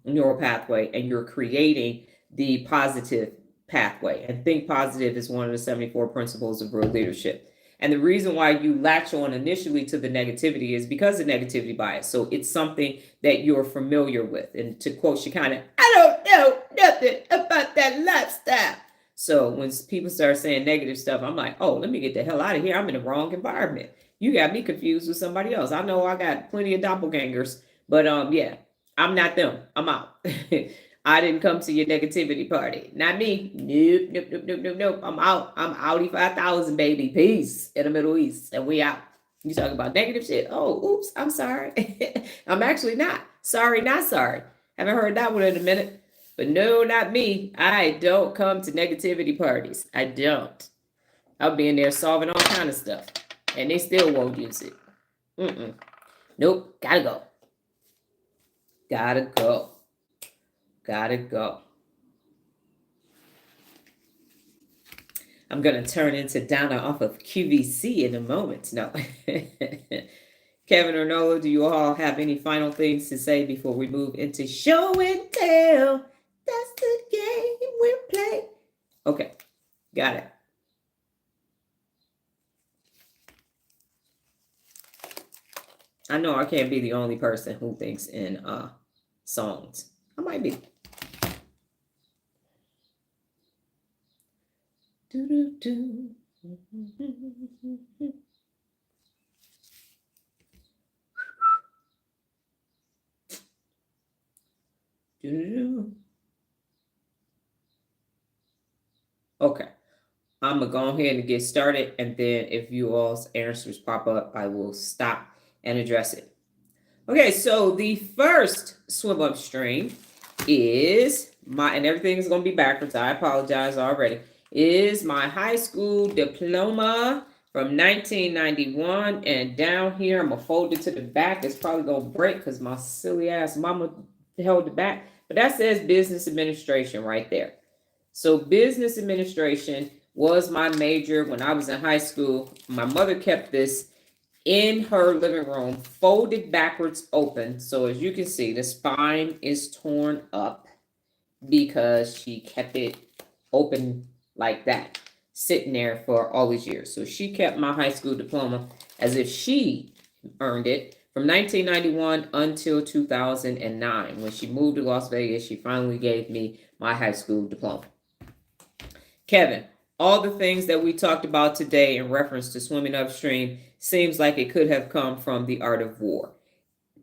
neural pathway, and you're creating the positive pathway. And think positive is one of the 74 principles of real leadership. And the reason why you latch on initially to the negativity is because of negativity bias. So it's something that you're familiar with. And to quote Shekinah, I don't know nothing about that lifestyle. So when people start saying negative stuff, I'm like, oh, let me get the hell out of here. I'm in the wrong environment. You got me confused with somebody else. I know I got plenty of doppelgangers, but yeah, I'm not them. I'm out. I didn't come to your negativity party. Not me. Nope. I'm out. I'm Audi 5000, baby. Peace in the Middle East. And we out. You talking about negative shit? Oh, oops. I'm sorry. I'm actually not. Sorry, not sorry. Haven't heard that one in a minute. But no, not me. I don't come to negativity parties. I don't. I'll be in there solving all kind of stuff. And they still won't use it. Nope. Gotta go. Gotta go. Gotta go. I'm going to turn into Donna off of QVC in a moment. No. Kevin or Nola, do you all have any final things to say before we move into show and tell? That's the game we play. Okay. Got it. I know I can't be the only person who thinks in songs. I might be. Okay. I'm going to go ahead and get started. And then if you all's answers pop up, I will stop and address it. Okay, so the first swim upstream is and everything is going to be backwards. I apologize already. Is my high school diploma from 1991. And down here, I'm going to fold it to the back. It's probably going to break because my silly ass mama held it back. But that says business administration right there. So business administration was my major when I was in high school. My mother kept this in her living room, folded backwards open. So as you can see, the spine is torn up because she kept it open like that, sitting there for all these years. So she kept my high school diploma as if she earned it from 1991 until 2009. When she moved to Las Vegas, she finally gave me my high school diploma. Kevin, all the things that we talked about today in reference to swimming upstream seems like it could have come from the art of war.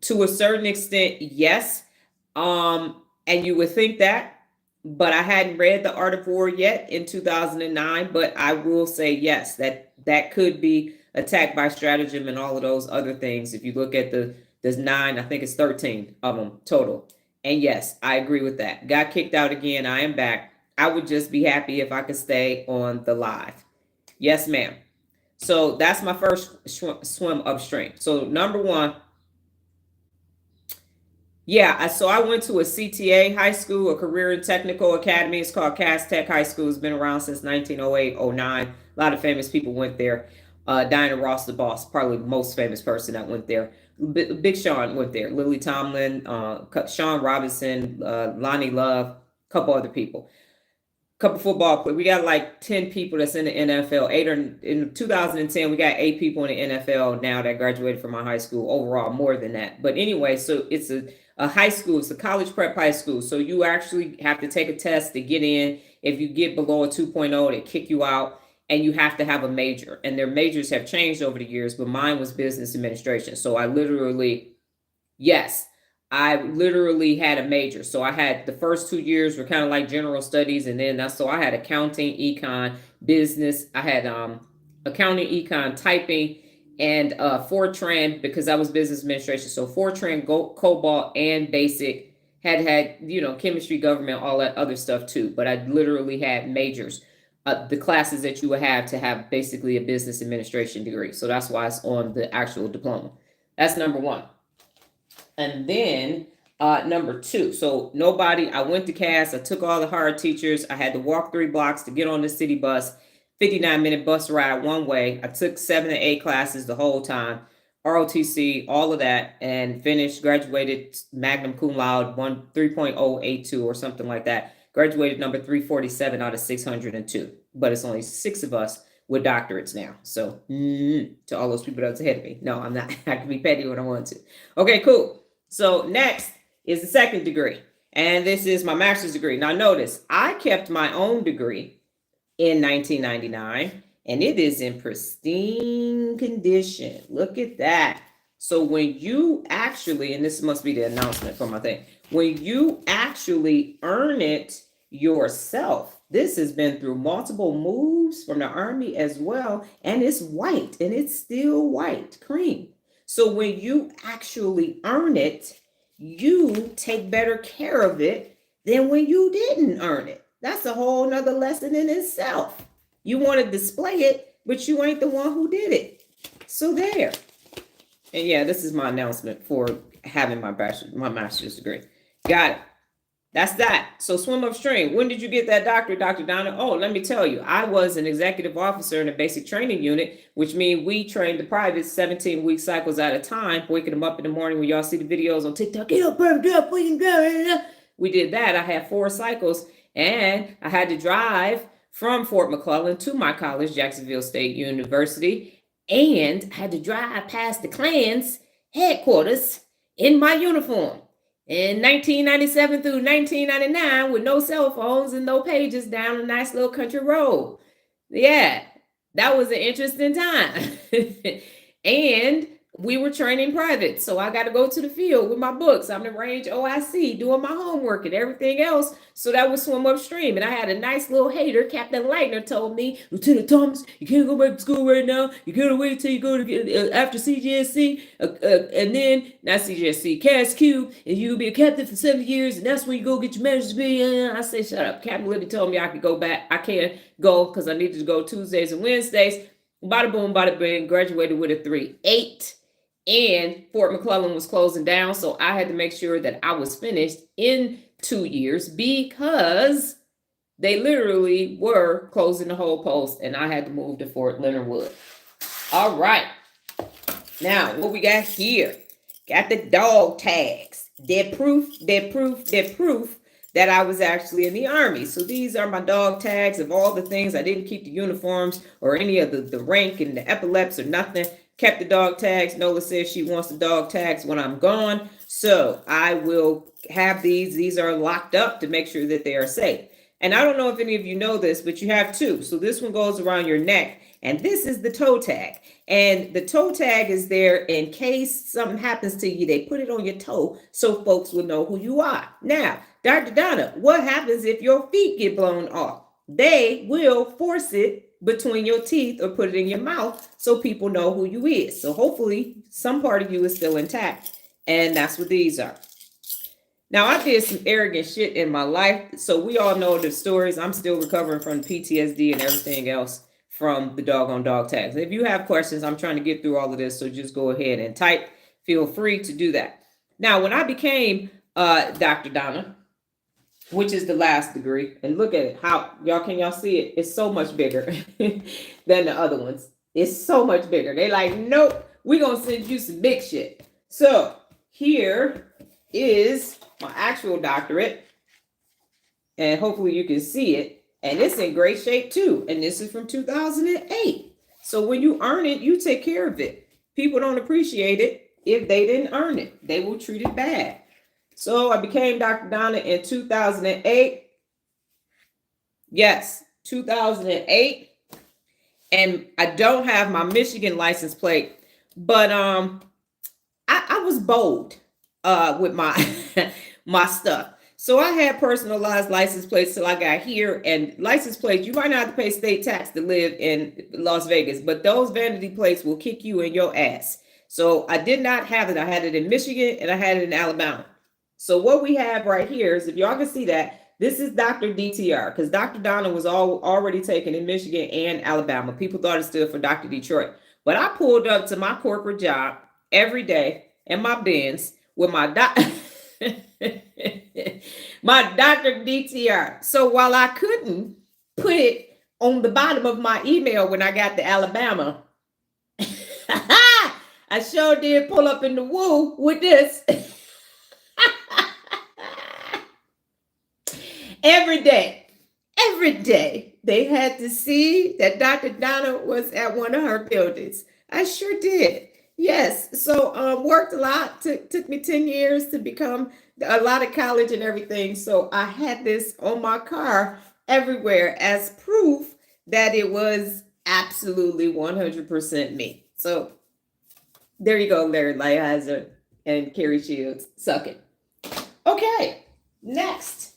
To a certain extent, yes. And you would think that, but I hadn't read The Art of War yet in 2009, but I will say yes, that could be attack by stratagem and all of those other things. If you look at there's 9, I think it's 13 of them total. And yes, I agree with that. Got kicked out again. I am back. I would just be happy if I could stay on the live. Yes, ma'am. So that's my first swim upstream. So number 1, yeah, so I went to a CTA high school, a career and technical academy. It's called Cass Tech High School. It's been around since 1908, 09. A lot of famous people went there. Diana Ross, the boss, probably the most famous person that went there. Big Sean went there. Lily Tomlin, Sean Robinson, Lonnie Love, a couple other people. Couple football players. We got like 10 people that's in the NFL. In 2010, we got 8 people in the NFL now that graduated from my high school. Overall, more than that. But anyway, so it's a high school. It's a college prep high school. So you actually have to take a test to get in. If you get below a 2.0, they kick you out, and you have to have a major. And their majors have changed over the years, but mine was business administration. So I literally had a major. So I had the first 2 years were kind of like general studies. And then so I had accounting, econ, business. I had accounting, econ, typing, and Fortran, because I was business administration. So Fortran, Cobalt, and basic had chemistry, government, all that other stuff too. But I literally had majors, the classes that you would have to have basically a business administration degree. So that's why it's on the actual diploma. That's number 1. And then number 2, so I went to Cass. I took all the hard teachers. I had to walk 3 blocks to get on the city bus, 59-minute bus ride one way. I took 7 to 8 classes the whole time, ROTC, all of that, and finished, graduated magna cum laude, 3.082 or something like that. Graduated number 347 out of 602, but it's only 6 of us with doctorates now. So to all those people that's ahead of me. No, I'm not. I can be petty when I want to. Okay, cool. So next is the second degree, and this is my master's degree. Now notice, I kept my own degree in 1999, and it is in pristine condition. Look at that. So when you actually, and this must be the announcement for my thing, when you actually earn it yourself, this has been through multiple moves from the Army as well, and it's white, and it's still white, cream. So when you actually earn it, you take better care of it than when you didn't earn it. That's a whole nother lesson in itself. You want to display it, but you ain't the one who did it. So there. And yeah, this is my announcement for having my master's degree. Got it. That's that. So swim upstream. When did you get that doctorate, Dr. Donna? Oh, let me tell you, I was an executive officer in a basic training unit, which means we trained the privates 17-week cycles at a time, waking them up in the morning when y'all see the videos on TikTok. Get up, get up, we can go. We did that. I had 4 cycles, and I had to drive from Fort McClellan to my college, Jacksonville State University, and I had to drive past the Klan's headquarters in my uniform. In 1997 through 1999, with no cell phones and no pages, down a nice little country road. Yeah, that was an interesting time. And we were training private, so I got to go to the field with my books. I'm in range OIC doing my homework and everything else. So that was swim upstream. And I had a nice little hater. Captain Lightner told me, Lieutenant Thomas, you can't go back to school right now. You gotta wait till you go to after CGSC, and then not CGSC, CAS Q, and you'll be a captain for 7 years, and that's when you go get your master's degree. And I say, shut up. Captain Libby told me I could go back. I can't go because I needed to go Tuesdays and Wednesdays. Bada boom, bada bing. Graduated with a 3.8. And Fort McClellan was closing down, so I had to make sure that I was finished in 2 years because they literally were closing the whole post, and I had to move to Fort Leonard Wood. All right. Now, what we got here? Got the dog tags. Dead proof, dead proof, dead proof. that I was actually in the Army. So these are my dog tags of all the things. I didn't keep the uniforms or any of the rank and the epaulets or nothing. Kept the dog tags. Nola says she wants the dog tags when I'm gone. So I will have these. These are locked up to make sure that they are safe. And I don't know if any of you know this, but you have two. So this one goes around your neck, and this is the toe tag. And the toe tag is there in case something happens to you. They put it on your toe so folks will know who you are. Now, Dr. Donna, what happens if your feet get blown off? They will force it between your teeth or put it in your mouth so people know who you is. So hopefully some part of you is still intact. And that's what these are. Now, I did some arrogant shit in my life. So we all know the stories. I'm still recovering from PTSD and everything else from the doggone dog tags. If you have questions, I'm trying to get through all of this. So just go ahead and type. Feel free to do that. Now, when I became Dr. Donna, which is the last degree, and look at it. How can y'all see it? It's so much bigger than the other ones. It's so much bigger. They like, nope, we're going to send you some big shit. So here is my actual doctorate, and hopefully you can see it, and it's in great shape too, and this is from 2008. So when you earn it, you take care of it. People don't appreciate it if they didn't earn it. They will treat it bad. So I became Dr. Donna in 2008. Yes, 2008. And I don't have my Michigan license plate, but I was bold with my my stuff. So I had personalized license plates till I got here, and license plates, you might not have to pay state tax to live in Las Vegas, but those vanity plates will kick you in your ass. So I did not have it. I had it in Michigan and I had it in Alabama. So what we have right here is, if y'all can see that, this is Dr. DTR, because Dr. Donna was already taken in Michigan and Alabama. People thought it stood for Dr. Detroit. But I pulled up to my corporate job every day in my Benz with my my Dr. DTR. So while I couldn't put it on the bottom of my email when I got to Alabama, I sure did pull up in the woo with this. Every day, they had to see that Dr. Donna was at one of her buildings. I sure did. Yes. So worked a lot. Took me 10 years to become a lot of college and everything. So I had this on my car everywhere as proof that it was absolutely 100% me. So there you go, Larry Lighthizer and Carrie Shields. Suck it. Okay, next.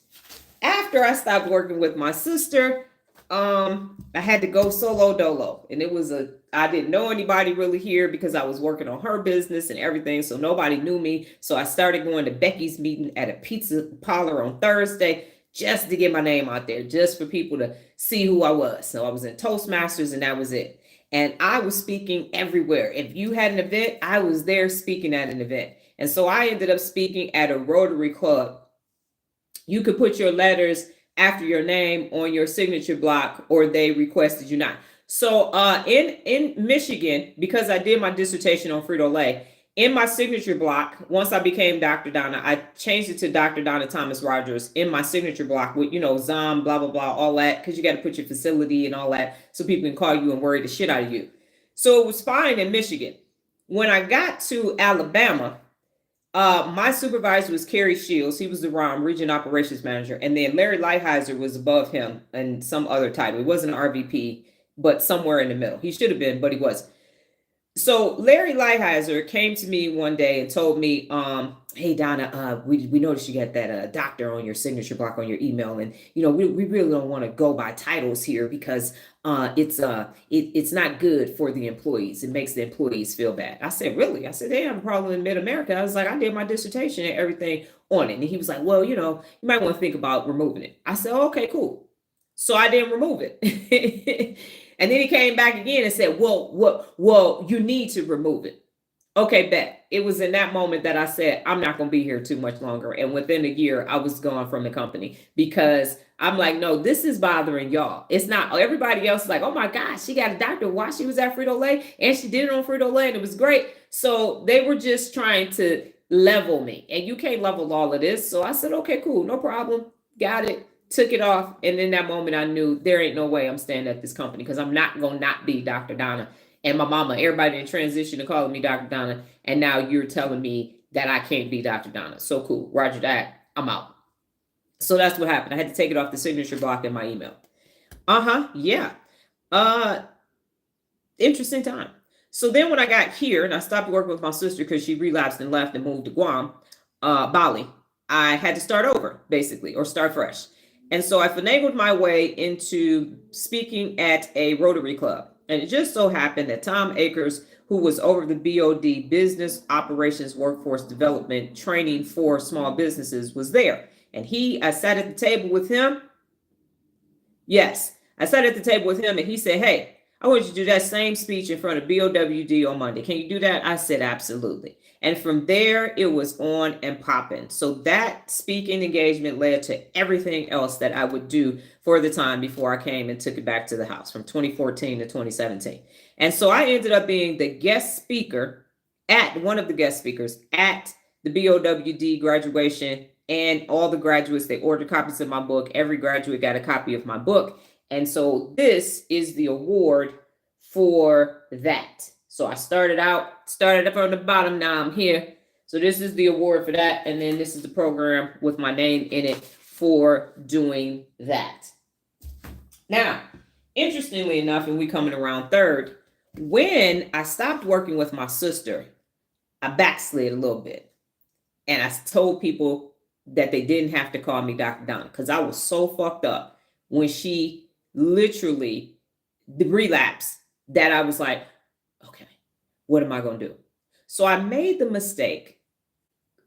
After I stopped working with my sister, I had to go solo dolo. And it was I didn't know anybody really here because I was working on her business and everything. So nobody knew me. So I started going to Becky's meeting at a pizza parlor on Thursday just to get my name out there, just for people to see who I was. So I was in Toastmasters and that was it. And I was speaking everywhere. If you had an event, I was there speaking at an event. And so I ended up speaking at a Rotary Club. You could put your letters after your name on your signature block, or they requested you not. So in Michigan, because I did my dissertation on Frito-Lay, in my signature block, once I became Dr. Donna, I changed it to Dr. Donna Thomas-Rodgers in my signature block with, ZOM, blah, blah, blah, all that, because you got to put your facility and all that so people can call you and worry the shit out of you. So it was fine in Michigan. When I got to Alabama, my supervisor was Carrie Shields. He was the region operations manager. And then Larry Lighthizer was above him and some other title. He wasn't an RVP, but somewhere in the middle. He should have been, but he wasn't. So Larry Lighthizer came to me one day and told me, hey, Donna, we noticed you got that doctor on your signature block on your email. And, we really don't want to go by titles here because it's not good for the employees. It makes the employees feel bad. I said, really? I said, they have a problem in mid-America. I was like, I did my dissertation and everything on it. And he was like, well, you might want to think about removing it. I said, oh, okay, cool. So I didn't remove it. And then he came back again and said, well, you need to remove it. Okay, bet. It was in that moment that I said, I'm not going to be here too much longer. And within a year, I was gone from the company because I'm like, no, this is bothering y'all. It's not. Everybody else is like, oh my gosh, she got a doctor while she was at Frito-Lay and she did it on Frito-Lay and it was great. So they were just trying to level me, and you can't level all of this. So I said, okay, cool, no problem. got it, took it off. And in that moment, I knew there ain't no way I'm staying at this company because I'm not going to not be Dr. Donna. And my mama, everybody in transition to calling me Dr. Donna. And now you're telling me that I can't be Dr. Donna. So cool. Roger that. I'm out. So that's what happened. I had to take it off the signature block in my email. Yeah. Uh, Interesting time. So then when I got here and I stopped working with my sister because she relapsed and left and moved to Guam, Bali, I had to start over basically or start fresh. And so I finagled my way into speaking at a Rotary Club. And it just so happened that Tom Akers, who was over the BOD Business Operations Workforce Development Training for Small Businesses, was there. And I sat at the table with him. Yes, I sat at the table with him and he said, hey, I want you to do that same speech in front of BOWD on Monday. Can you do that? I said, absolutely. And from there, it was on and popping. So that speaking engagement led to everything else that I would do for the time before I came and took it back to the house from 2014 to 2017. And so I ended up being the guest speaker one of the guest speakers at the BOWD graduation, and all the graduates, they ordered copies of my book. Every graduate got a copy of my book. And so this is the award for that. So I started up from the bottom. Now I'm here. So this is the award for that. And then this is the program with my name in it for doing that. Now, interestingly enough, and we coming around third, when I stopped working with my sister, I backslid a little bit. And I told people that they didn't have to call me Dr. Donna because I was so fucked up when she literally relapsed that I was like, okay, what am I going to do? So I made the mistake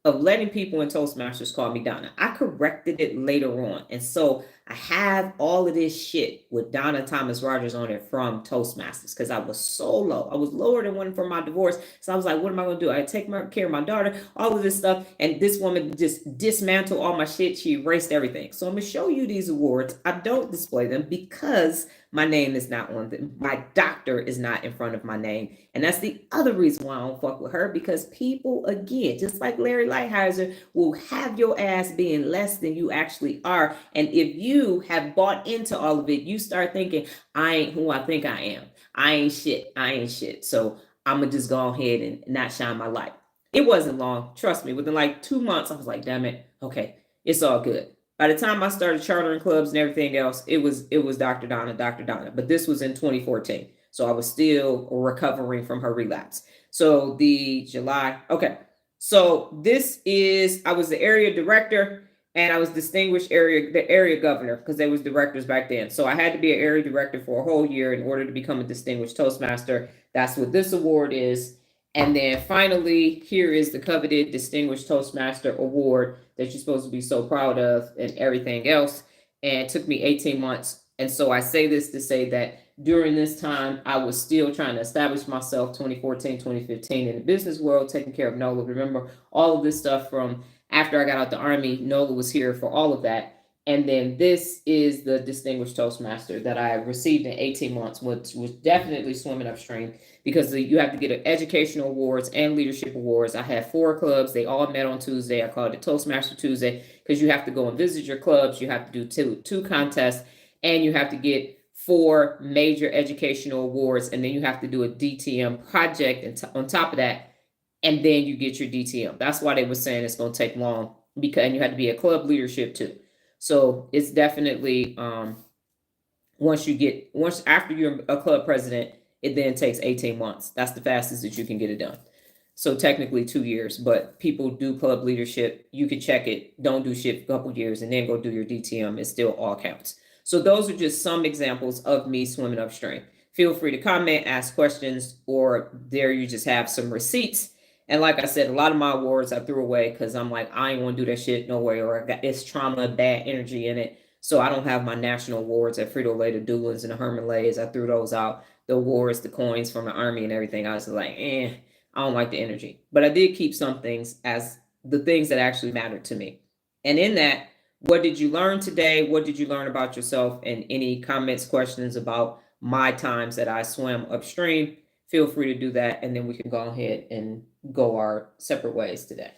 of letting people in Toastmasters call me Donna. I corrected it later on. And so I have all of this shit with Donna Thomas-Rodgers on it from Toastmasters because I was so low. I was lower than one from my divorce. So I was like, what am I going to do? I take care of my daughter, all of this stuff. And this woman just dismantled all my shit. She erased everything. So I'm going to show you these awards. I don't display them because my name is not on them. My doctor is not in front of my name. And that's the other reason why I don't fuck with her, because people, again, just like Larry Lighthizer, will have your ass being less than you actually are. And if you have bought into all of it, you start thinking, I ain't who I think I am. I ain't shit. So I'm going to just go ahead and not shine my light. It wasn't long. Trust me. Within like 2 months, I was like, damn it. Okay, it's all good. By the time I started chartering clubs and everything else, it was Dr. Donna. But this was in 2014. So I was still recovering from her relapse. So the July, okay. So I was the area director and I was the area governor because there was directors back then. So I had to be an area director for a whole year in order to become a distinguished Toastmaster. That's what this award is. And then finally, here is the coveted Distinguished Toastmaster Award that you're supposed to be so proud of and everything else. And it took me 18 months. And so I say this to say that during this time, I was still trying to establish myself 2014, 2015 in the business world, taking care of NOLA. Remember, all of this stuff from after I got out the Army, NOLA was here for all of that. And then this is the Distinguished Toastmaster that I received in 18 months, which was definitely swimming upstream because you have to get educational awards and leadership awards. I had 4 clubs. They all met on Tuesday. I called it Toastmaster Tuesday because you have to go and visit your clubs. You have to do two contests, and you have to get 4 major educational awards, and then you have to do a DTM project on top of that, and then you get your DTM. That's why they were saying it's going to take long and you have to be a club leadership too. So it's definitely once after you're a club president, it then takes 18 months. That's the fastest that you can get it done. So technically 2 years, but people do club leadership. You can check it. Don't do shit for a couple years and then go do your DTM. It still all counts. So those are just some examples of me swimming upstream. Feel free to comment, ask questions, or there you just have some receipts. And like I said, a lot of my awards I threw away because I'm like, I ain't want to do that shit no way, or I got this trauma, bad energy in it. So I don't have my national awards at Frito-Lay, the Doolins, and the Herman Lays. I threw those out. The awards, the coins from the Army and everything. I was like, I don't like the energy. But I did keep some things as the things that actually mattered to me. And in that, what did you learn today? What did you learn about yourself? And any comments, questions about my times that I swam upstream, feel free to do that. And then we can go ahead and go our separate ways today.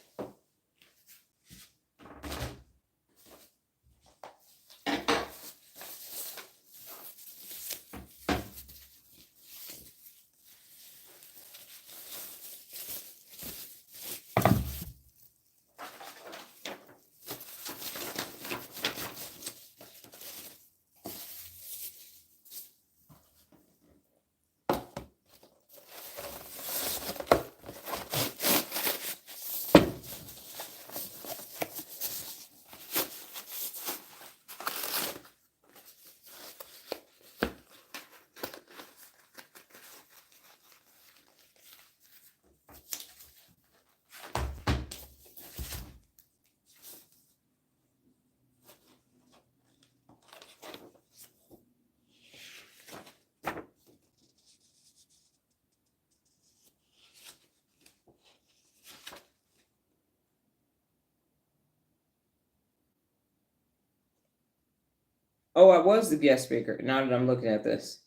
Oh, I was the guest speaker. Now that I'm looking at this.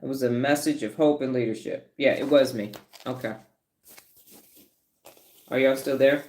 It was a message of hope and leadership. Yeah, it was me. Okay. Are y'all still there?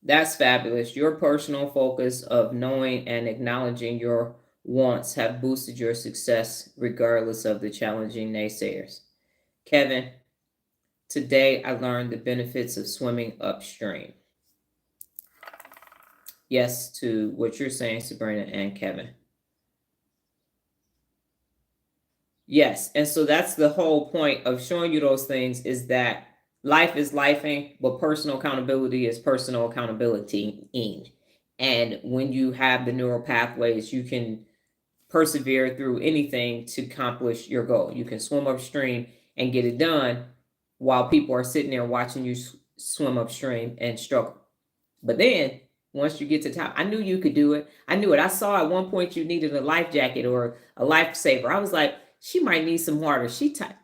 That's fabulous. Your personal focus of knowing and acknowledging your wants have boosted your success regardless of the challenging naysayers. Kevin, today I learned the benefits of swimming upstream. Yes, to what you're saying, Sabrina and Kevin. Yes, and so that's the whole point of showing you those things, is that life is lifing, but personal accountability is personal accountability. And when you have the neural pathways, you can persevere through anything to accomplish your goal. You can swim upstream and get it done while people are sitting there watching you swim upstream and struggle. But then once you get to the top, I knew you could do it. I knew it. I saw at one point you needed a life jacket or a lifesaver. I was like, she might need some water.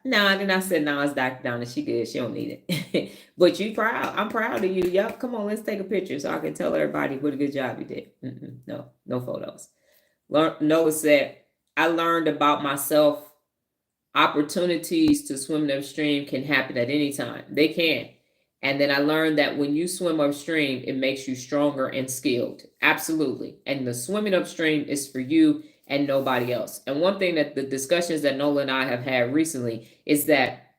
Nah. Then I said, no, it's Dr. Donna. She good. She don't need it. But you proud. I'm proud of you. Yep. Come on, let's take a picture so I can tell everybody what a good job you did. No photos. Noah said, I learned about myself. Opportunities to swim upstream can happen at any time. They can. And then I learned that when you swim upstream, it makes you stronger and skilled. Absolutely. And the swimming upstream is for you and nobody else. And one thing that the discussions that Nola and I have had recently is that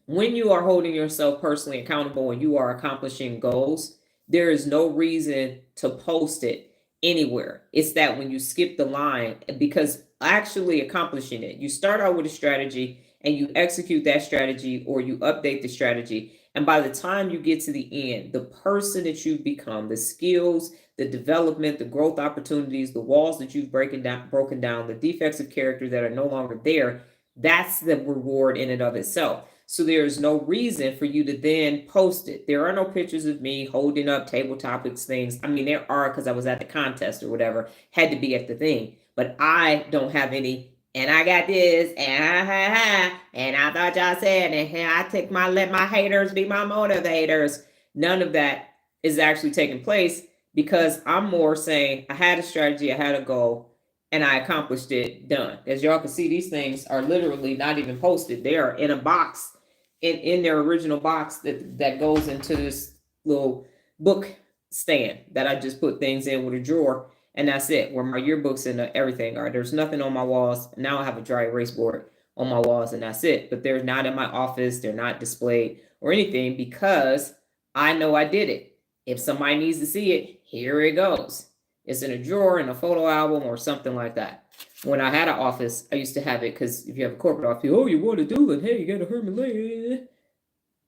when you are holding yourself personally accountable and you are accomplishing goals, there is no reason to post it anywhere. It's that when you skip the line, because actually accomplishing it, you start out with a strategy and you execute that strategy or you update the strategy. And by the time you get to the end, the person that you've become, the skills, the development, the growth opportunities, the walls that you've broken down, the defects of character that are no longer there, that's the reward in and of itself. So there's no reason for you to then post it. There are no pictures of me holding up table topics things. I mean, there are, because I was at the contest or whatever, had to be at the thing. But I don't have any, and I got this, and I thought y'all said, and let my haters be my motivators. None of that is actually taking place, because I'm more saying I had a strategy, I had a goal, and I accomplished it, done. As y'all can see, these things are literally not even posted. They are in a box, in their original box that goes into this little book stand that I just put things in with a drawer, and that's it, where my yearbooks and everything are. There's nothing on my walls. Now I have a dry erase board on my walls, and that's it. But they're not in my office. They're not displayed or anything, because I know I did it. If somebody needs to see it, here it goes. It's in a drawer, in a photo album, or something like that. When I had an office, I used to have it, because if you have a corporate office, you want to do it, hey, you got to hurt my leg.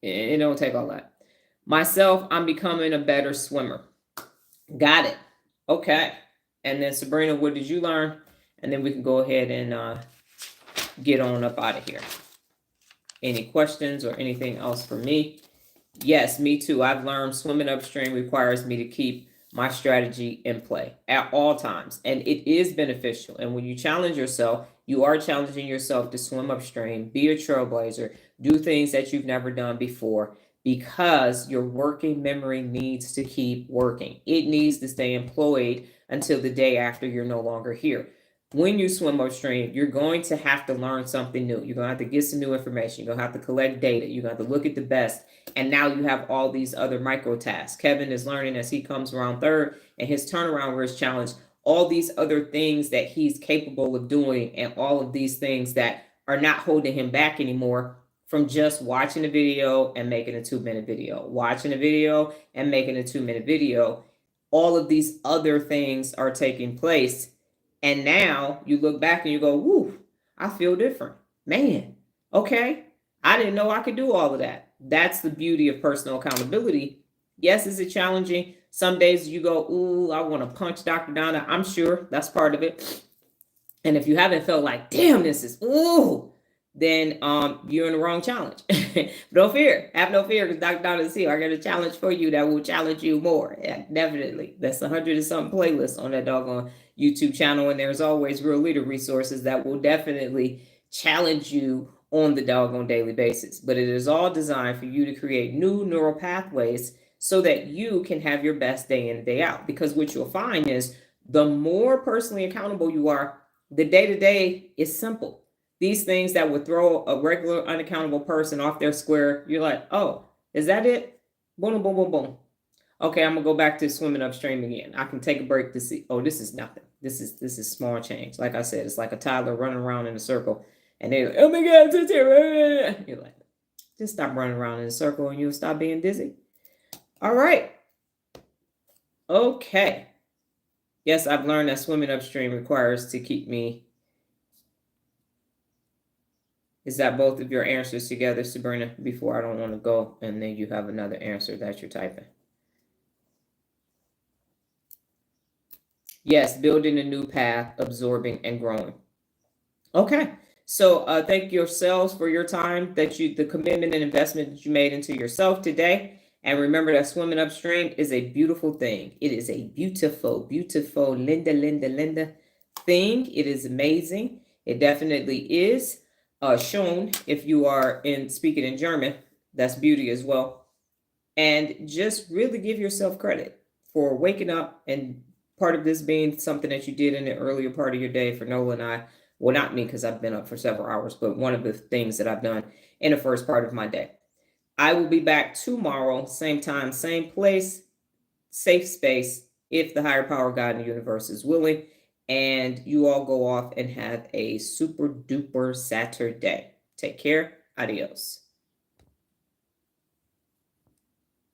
It don't take all that. Myself, I'm becoming a better swimmer. Got it. Okay. And then Sabrina, what did you learn? And then we can go ahead and get on up out of here. Any questions or anything else for me? Yes, me too. I've learned swimming upstream requires me to keep my strategy in play at all times. And it is beneficial. And when you challenge yourself, you are challenging yourself to swim upstream, be a trailblazer, do things that you've never done before, because your working memory needs to keep working. It needs to stay employed until the day after you're no longer here. When you swim upstream, you're going to have to learn something new. You're going to have to get some new information. You're going to have to collect data. You're going to have to look at the best. And now you have all these other micro tasks. Kevin is learning as he comes around third and his turnaround where it's challenged, all these other things that he's capable of doing, and all of these things that are not holding him back anymore from just watching a video and making a 2-minute video, watching a video and making a 2-minute video. All of these other things are taking place. And now you look back and you go, whoo, I feel different. Man, okay. I didn't know I could do all of that. That's the beauty of personal accountability. Yes, is it challenging? Some days you go, ooh, I want to punch Dr. Donna. I'm sure that's part of it. And if you haven't felt like, damn, this is, ooh, then you're in the wrong challenge. Don't fear. Have no fear, because Dr. Donna is here. I got a challenge for you that will challenge you more. Yeah, definitely. That's 100 and something playlists on that doggone YouTube channel. And there's always Real Leader resources that will definitely challenge you on the doggone daily basis. But it is all designed for you to create new neural pathways so that you can have your best day in and day out. Because what you'll find is the more personally accountable you are, the day-to-day is simple. These things that would throw a regular unaccountable person off their square, you're like, oh, is that it? Boom, boom, boom, boom. Okay, I'm gonna go back to swimming upstream again. I can take a break to see, oh, this is nothing. This is small change. Like I said, it's like a toddler running around in a circle, and they're like, oh my God, it's here. You're like, just stop running around in a circle and you'll stop being dizzy. All right. Okay. Yes, I've learned that swimming upstream requires to keep me. Is that both of your answers together, Sabrina? Before I don't want to go, and then you have another answer that you're typing. Yes, building a new path, absorbing and growing. Okay, so thank yourselves for your time, the commitment and investment that you made into yourself today. And remember that swimming upstream is a beautiful thing. It is a beautiful, beautiful Linda thing. It is amazing. It definitely is shown if you are speaking in German. That's beauty as well. And just really give yourself credit for waking up, and part of this being something that you did in the earlier part of your day. For Nola and I, well, not me, because I've been up for several hours, but one of the things that I've done in the first part of my day. I will be back tomorrow, same time, same place, safe space, if the higher power, God, in the universe is willing. And you all go off and have a super duper Saturday. Take care. Adios.